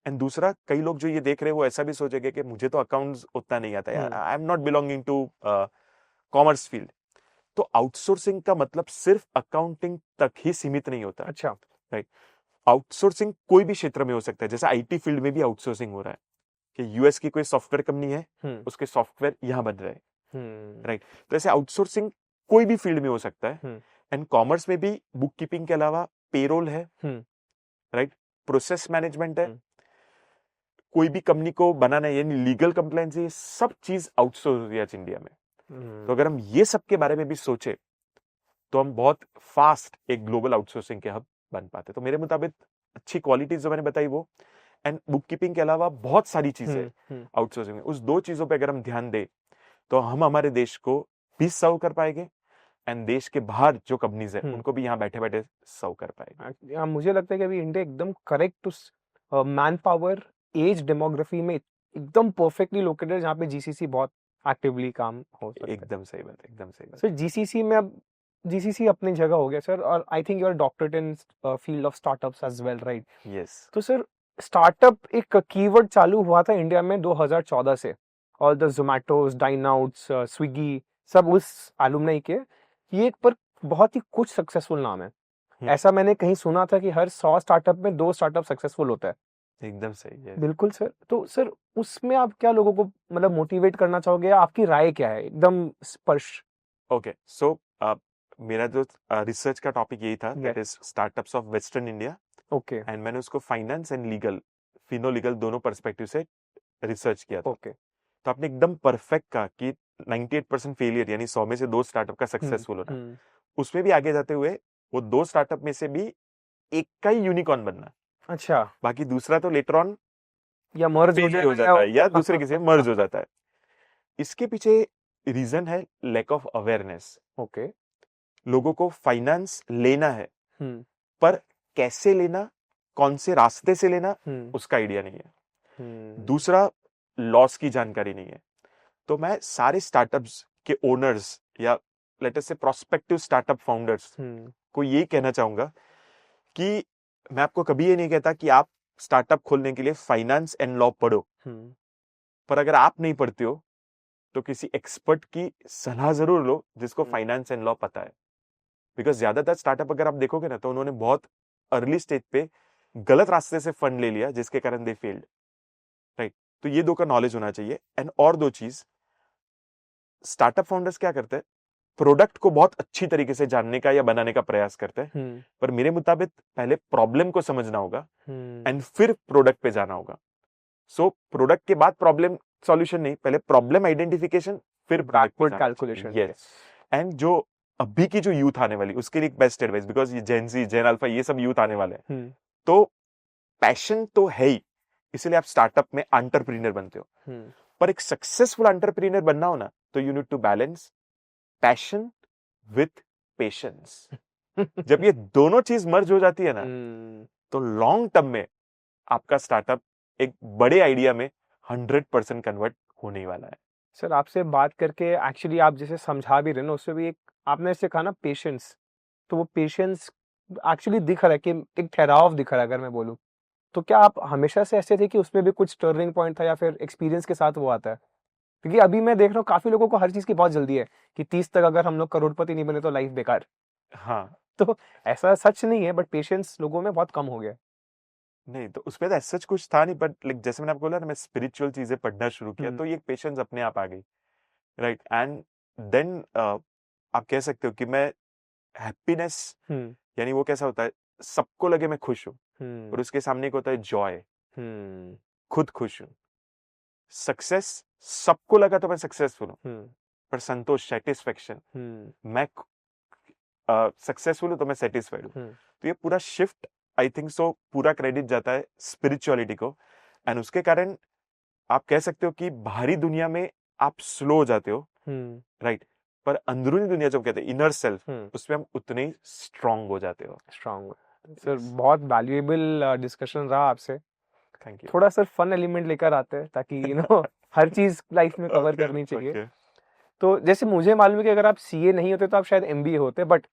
एंड दूसरा, कई लोग जो ये देख रहे हैं वो ऐसा भी सोचेंगे कि मुझे तो अकाउंट्स उतना नहीं आता यार, I am not belonging to commerce field. तो आउटसोर्सिंग का मतलब सिर्फ अकाउंटिंग तक ही सीमित नहीं होता। अच्छा। राइट, आउटसोर्सिंग कोई भी क्षेत्र में हो सकता है। जैसे आईटी फील्ड में भी आउटसोर्सिंग हो रहा है कि यूएस की कोई सॉफ्टवेयर कंपनी है, उसके सॉफ्टवेयर यहां बन रहे हैं, राइट। तो ऐसे आउटसोर्सिंग कोई भी फील्ड में हो सकता है। एंड कॉमर्स में भी बुक कीपिंग के अलावा पेरोल है, राइट, प्रोसेस मैनेजमेंट है, कोई भी कंपनी को बनाना है यानी लीगल कंप्लायंस, ये सब चीज आउटसोर्स हो रही है आज इंडिया में। तो अगर हम ये सब के बारे में भी सोचे तो हम बहुत फास्ट एक ग्लोबल आउटसोर्सिंग के हब बन पाते। तो मेरे मुताबिक अच्छी क्वालिटीज जो मैंने बताई वो, एंड बुक कीपिंग के अलावा बहुत सारी चीजें आउटसोर्सिंग में, उस दो चीजों पे अगर हम ध्यान दें तो हम हमारे देश को भी सर्व कर पाएंगे एंड देश के बाहर जो कंपनीज है उनको भी यहाँ बैठे बैठे सर्व कर पाएंगे। मुझे लगता है कि अभी इंडिया एकदम करेक्ट उस मैन पावर एज डेमोग्राफी में एकदम परफेक्टली लोकेटेड है जहाँ पे जीसीसी बहुत एक्टिवली काम हो सकता है। एकदम सही बात, एकदम सही बात। सर जीसीसी में अब जीसीसी अपनी जगह हो गया सर, और I think you are doctorate in field of startups as well, right? Yes. तो सर स्टार्टअप एक कीवर्ड चालू हुआ था इंडिया में 2014 से, ऑल द जोमैटोस, डाइनआउट्स, स्विगी, सब उस एलुमनाई के। ये एक पर बहुत ही कुछ सक्सेसफुल नाम है। ऐसा मैंने कहीं सुना था कि हर 100 स्टार्टअप में 2 स्टार्टअप सक्सेसफुल होता है। एकदम सही है। बिल्कुल सर। तो सर उसमें आप क्या लोगों को मतलब मोटिवेट करना चाहोगे, आपकी राय क्या है एकदम स्पर्श? ओके, सो मेरा जो रिसर्च का टॉपिक यही था, that is startups of western India. Okay. And मैंने उसको finance and legal, Fino legal दोनों पर्सपेक्टिव से रिसर्च किया था। ओके। तो आपने एकदम परफेक्ट कहा कि 98% फेलियर यानी 100 में से 2 स्टार्टअप का सक्सेसफुल होना, उसमें भी आगे जाते हुए वो 2 स्टार्टअप में से भी एक का ही यूनिकॉर्न बनना। अच्छा। बाकी दूसरा तो लेटर ऑन या मर्ज हो जाता है या दूसरे किसी में मर्ज हो जाता है। इसके पीछे रीजन है लैक ऑफ अवेयरनेस। ओके। लोगों को फाइनेंस लेना है, पर कैसे लेना, कौन से रास्ते से लेना, उसका आइडिया नहीं है। दूसरा, लॉस की जानकारी नहीं है। तो मैं सारे स्टार्टअप्स के ओनर्स या लेट अस से प्रोस्पेक्टिव स्टार्टअप फाउंडर्स को ये कहना चाहूंगा कि मैं आपको कभी ये नहीं कहता कि आप स्टार्टअप खोलने के लिए फाइनेंस एंड लॉ पढ़ो, पर अगर आप नहीं पढ़ते हो तो किसी एक्सपर्ट की सलाह जरूर लो जिसको फाइनेंस एंड लॉ पता है। बिकॉज ज्यादातर स्टार्टअप अगर आप देखोगे ना तो उन्होंने बहुत अर्ली स्टेज पे गलत रास्ते से फंड ले लिया जिसके कारण दे फेल्ड, राइट। तो ये दो का नॉलेज होना चाहिए। एंड और दो चीज, स्टार्टअप फाउंडर्स क्या करते हैं, प्रोडक्ट को बहुत अच्छी तरीके से जानने का या बनाने का प्रयास करते हैं, पर मेरे मुताबिक पहले प्रॉब्लम को समझना होगा एंड फिर प्रोडक्ट पे जाना होगा। सो प्रोडक्ट के बाद प्रॉब्लम सॉल्यूशन नहीं, पहले प्रॉब्लम आइडेंटिफिकेशन फिर बैकवर्ड कैलकुलेशन। यस। एंड जो अभी की जो यूथ आने वाली उसके लिए बेस्ट एडवाइस, बिकॉज ये जेन ज़ी, जेन अल्फा, ये सब यूथ आने वाले हैं, तो पैशन तो है ही, इसलिए आप स्टार्टअप में एंटरप्रेन्योर बनते हो, पर एक सक्सेसफुल एंटरप्रेन्योर बनना हो ना तो you need to balance passion with patience. जब ये दोनों चीज मर्ज हो जाती है ना तो लॉन्ग टर्म में आपका स्टार्टअप एक बड़े आइडिया में 100% कन्वर्ट होने वाला है। सर आपसे बात करके एक्चुअली आप जैसे समझा भी रहे ना, उससे भी एक आपने ऐसे कहा ना पेशेंस, तो वो पेशेंस एक्चुअली दिख रहा है कि एक ठहराव दिख रहा है अगर मैं बोलूँ तो। क्या आप हमेशा से ऐसे थे कि उसमें भी कुछ टर्निंग पॉइंट था या फिर एक्सपीरियंस के साथ वो आता है? क्योंकि अभी मैं देख रहा हूँ काफी लोगों को हर चीज की बहुत जल्दी है कि 30 तक अगर हम लोग करोड़पति नहीं बने तो लाइफ बेकार। हाँ, तो ऐसा सच नहीं है, बट पेशेंस लोगों में बहुत कम हो गया। नहीं तो उसपे तो सच कुछ था नहीं, बट लाइक जैसे मैंने आपको बोला ना, मैं स्पिरिचुअल चीजें पढ़ना शुरू किया तो ये पेशेंस अपने आप आ गई, राइट। एंड देन आप कह सकते हो कि मैं हैप्पीनेस, यानी वो कैसा होता है, सबको लगे मैं खुश हूँ, और उसके सामने एक होता है जॉय, खुद खुश हूँ। सक्सेस, सबको लगा तो मैं सक्सेसफुल हूँ, पर संतोष, सेटिस्फेक्शन, मैं सक्सेसफुल हूँ तो मैं सेटिस्फाइड हूँ। तो ये पूरा शिफ्ट, आई थिंक सो, पूरा क्रेडिट जाता है स्पिरिचुअलिटी को। एंड उसके कारण आप कह सकते हो कि बाहरी दुनिया में आप स्लो हो जाते हो, राइट, पर अंदरूनी दुनिया जो कहते हैं इनर सेल्फ, उसमें हम उतने ही स्ट्रांग हो जाते हो। स्ट्रांग। सर बहुत वैल्यूएबल डिस्कशन रहा आपसे। Thank you. थोड़ा सर फन एलिमेंट लेकर आते हैं ताकि हर चीज लाइफ में कवर करनी चाहिए। तो जैसे मुझे मालूम है कि अगर आप सीए नहीं होते तो आप शायद एमबीए होते, बट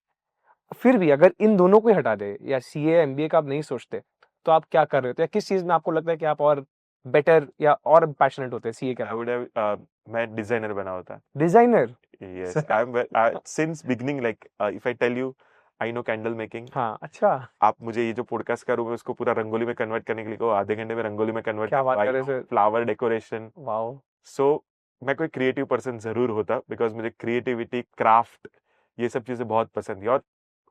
फिर भी अगर इन दोनों को ही हटा दे, या सीए एमबीए का आप नहीं सोचते, तो आप क्या कर रहे होते, या किस चीज में आपको लगता है कि आप और बेटर या और पैशनेट होते हैं सीए के? आई वुड हैव, मैं डिजाइनर बना होता। Designer? Yes, I am since beginning, like if I tell you, I know candle making. हाँ, अच्छा। आप मुझे ये जो पॉडकास्ट का रूम है उसको पूरा रंगोली में कन्वर्ट करने के लिए कहो, आधे घंटे में रंगोली में कन्वर्ट क्या बात कर रहे हैं सर? Flower decoration. वाओ। सो मैं कोई क्रिएटिव पर्सन जरूर होता, बिकॉज मुझे क्रिएटिविटी, क्राफ्ट, ये सब चीजें बहुत पसंद थी। और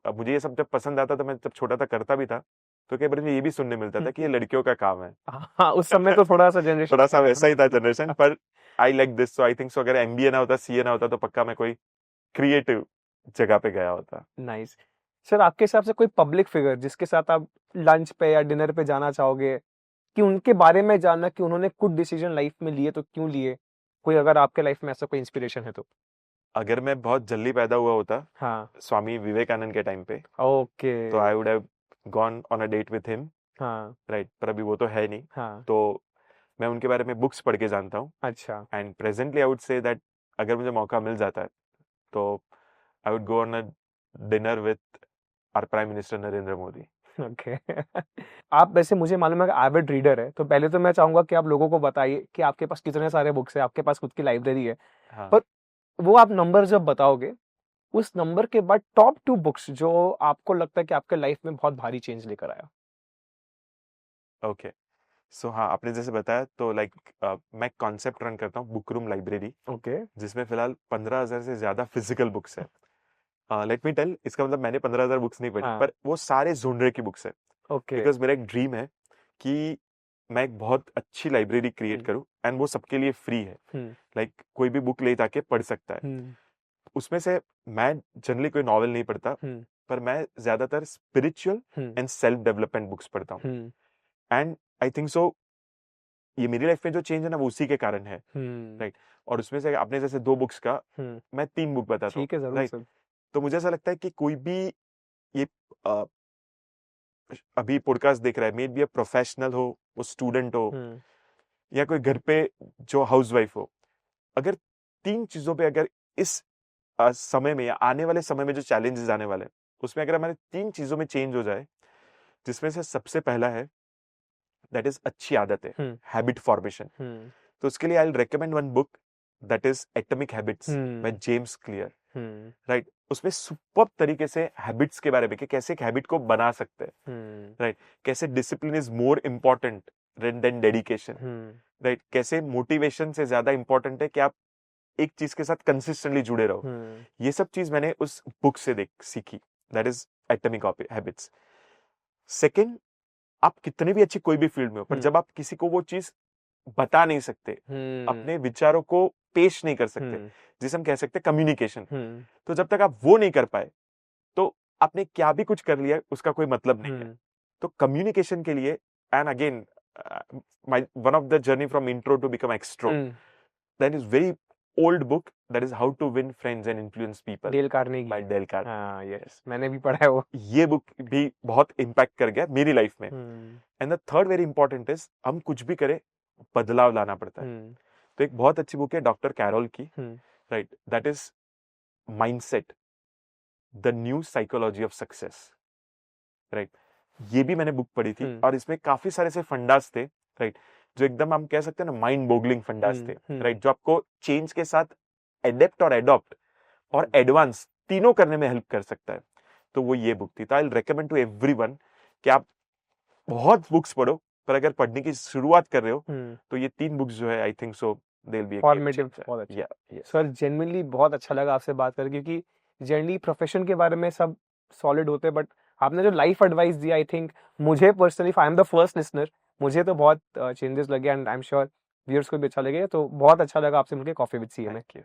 मुझे ये सब जब पसंद आता, तो मैं जब छोटा था करता भी था, तो कई बार मुझे ये भी सुनने मिलता था कि ये लड़कियों का काम है। हाँ, उस समय तो थोड़ा सा जनरेशन थोड़ा सा वैसा ही था जनरेशन, पर I like this, so I think सो अगर एमबीए ना होता, सीए ना होता, तो पक्का मैं कोई क्रिएटिव जगह पे गया होता। नाइस। सर आपके हिसाब से कोई पब्लिक फिगर जिसके साथ आप लंच पे या डिनर पे जाना चाहोगे, कि उनके बारे में जानना कि उन्होंने कुछ डिसीजन लाइफ में लिए तो क्यों लिए, कोई अगर आपके लाइफ में ऐसा कोई इंस्पिरेशन है तो? अगर मैं बहुत जल्दी पैदा हुआ होता, हाँ। स्वामी विवेकानंद के टाइम पे, ओके। तो I would have gone on a date with him, हाँ। राइट, पर अभी वो तो है नहीं। हाँ। तो मैं उनके बारे में बुक्स पढ़ के जानता हूँ। अच्छा। And presently I would say that अगर मुझे मौका मिल जाता है, तो I would go on a dinner with our prime minister Narendra Modi. Okay. आप वैसे, मुझे मालूम है कि एविड रीडर है, तो पहले तो मैं चाहूंगा कि आप लोगों को बताइए कि आपके पास कितने सारे बुक्स है, आपके पास खुद की लाइब्रेरी है। हाँ। पर वो आप नंबर जब बताओगे, उस नंबर के बाद टॉप 2 बुक्स जो आपको लगता है कि आपके लाइफ में बहुत भारी चेंज लेकर आया। ओके, सो हाँ, आपने जैसे बताया, तो लाइक मैं कॉन्सेप्ट रन करता हूँ बुक रूम लाइब्रेरी, ओके। जिसमें फिलहाल 15,000 से ज्यादा फिजिकल बुक्स है। लेट मी टेल, इसका मतलब मैंने 15,000 बुक्स नहीं पढ़ी, हाँ। पर वो सारे जोनर की बुक्स है। ओके। बिकॉज मेरा एक ड्रीम है कि मैं एक बहुत अच्छी लाइब्रेरी क्रिएट करूं, एंड वो सबके लिए फ्री है। लाइक कोई भी बुक ले जाके पढ़ सकता है। उसमें से मैं जनरली कोई नॉवेल नहीं पढ़ता, पर मैं ज्यादातर spiritual and self development books पढ़ता हूँ। एंड आई थिंक सो ये मेरी लाइफ में जो चेंज है ना, वो उसी के कारण है, राइट। और उसमें से आपने जैसे 2 बुक्स का, मैं 3 बुक बताता हूँ, ठीक है, जरूर राइट। सर। तो मुझे ऐसा लगता है कि कोई भी ये अभी पॉडकास्ट देख रहा है, मे बी अ प्रोफेशनल हो, वो स्टूडेंट हो, या कोई घर पे जो हाउसवाइफ हो, अगर 3 चीजों पे, अगर इस समय में या आने वाले समय में जो चैलेंजेस आने वाले हैं, उसमें अगर हमारे 3 चीजों में चेंज हो जाए, जिसमें से सबसे पहला है दैट इज अच्छी आदतें, हैबिट फॉर्मेशन। तो उसके लिए I will recommend one book, that is atomic habits by James clear, right. उसमें सुपर तरीके से हैबिट्स के बारे में, कि कैसे एक हैबिट को बना सकते हैं, राइट। कैसे discipline is more important than dedication, right. कैसे मोटिवेशन से ज्यादा इंपॉर्टेंट है कि आप एक चीज के साथ कंसिस्टेंटली जुड़े रहो। ये सब चीज मैंने उस बुक से सीखी, that is atomic habits. Second, आप कितने भी अच्छी कोई भी फील्ड में हो, पर जब आप किसी को वो चीज बता नहीं सकते, अपने विचारों को पेश नहीं कर सकते, जिसे हम कह सकते हैं कम्युनिकेशन, तो जब तक आप वो नहीं कर पाए, तो आपने क्या भी कुछ कर लिया, उसका कोई मतलब नहीं है। तो कम्युनिकेशन के लिए, and again one of the journey from intro to become extro, that is very old book, that is how to win friends and influence people, Dale Carnegie. By Dale Carnegie. हाँ, yes, मैंने भी पढ़ा है वो। ये book भी बहुत impact कर गया मेरी लाइफ में। And the third very important is, हम कुछ भी करें, बदलाव लाना पड़ता है। तो एक बहुत अच्छी बुक है डॉक्टर कैरोल की, right, that is mindset, the new psychology of success, right. ये भी मैंने बुक पढ़ी थी, और इसमें काफी सारे से फंडास थे, राइट, जो एकदम हम कह सकते हैं ना, माइंड बोगलिंग फंडास थे, राइट, जो आपको चेंज के साथ एडेप्ट और एडॉप्ट और एडवांस तीनों करने में हेल्प कर सकता है। तो वो ये बुक थी। तो I will recommend to everyone कि आप बहुत बुक्स पढ़ो, पर अगर पढ़ने की शुरुआत कर रहे हो हम्म तो ये 3 बुक्स जो है आई think so they will be a game formative, changer. बहुत अच्छा। या सर जेन्युइनली बहुत अच्छा लगा आपसे बात करके, क्योंकि जनरली प्रोफेशन के बारे में सब सॉलिड होते हैं, बट आपने जो लाइफ एडवाइस दिया, आई थिंक मुझे personally, I am the first listener, मुझे तो बहुत चेंजेस लगे, and I am sure viewers को भी अच्छा लगेगा। तो बहुत अच्छा लगा आपसे मिलकर कॉफी विद सीए में। Thank you.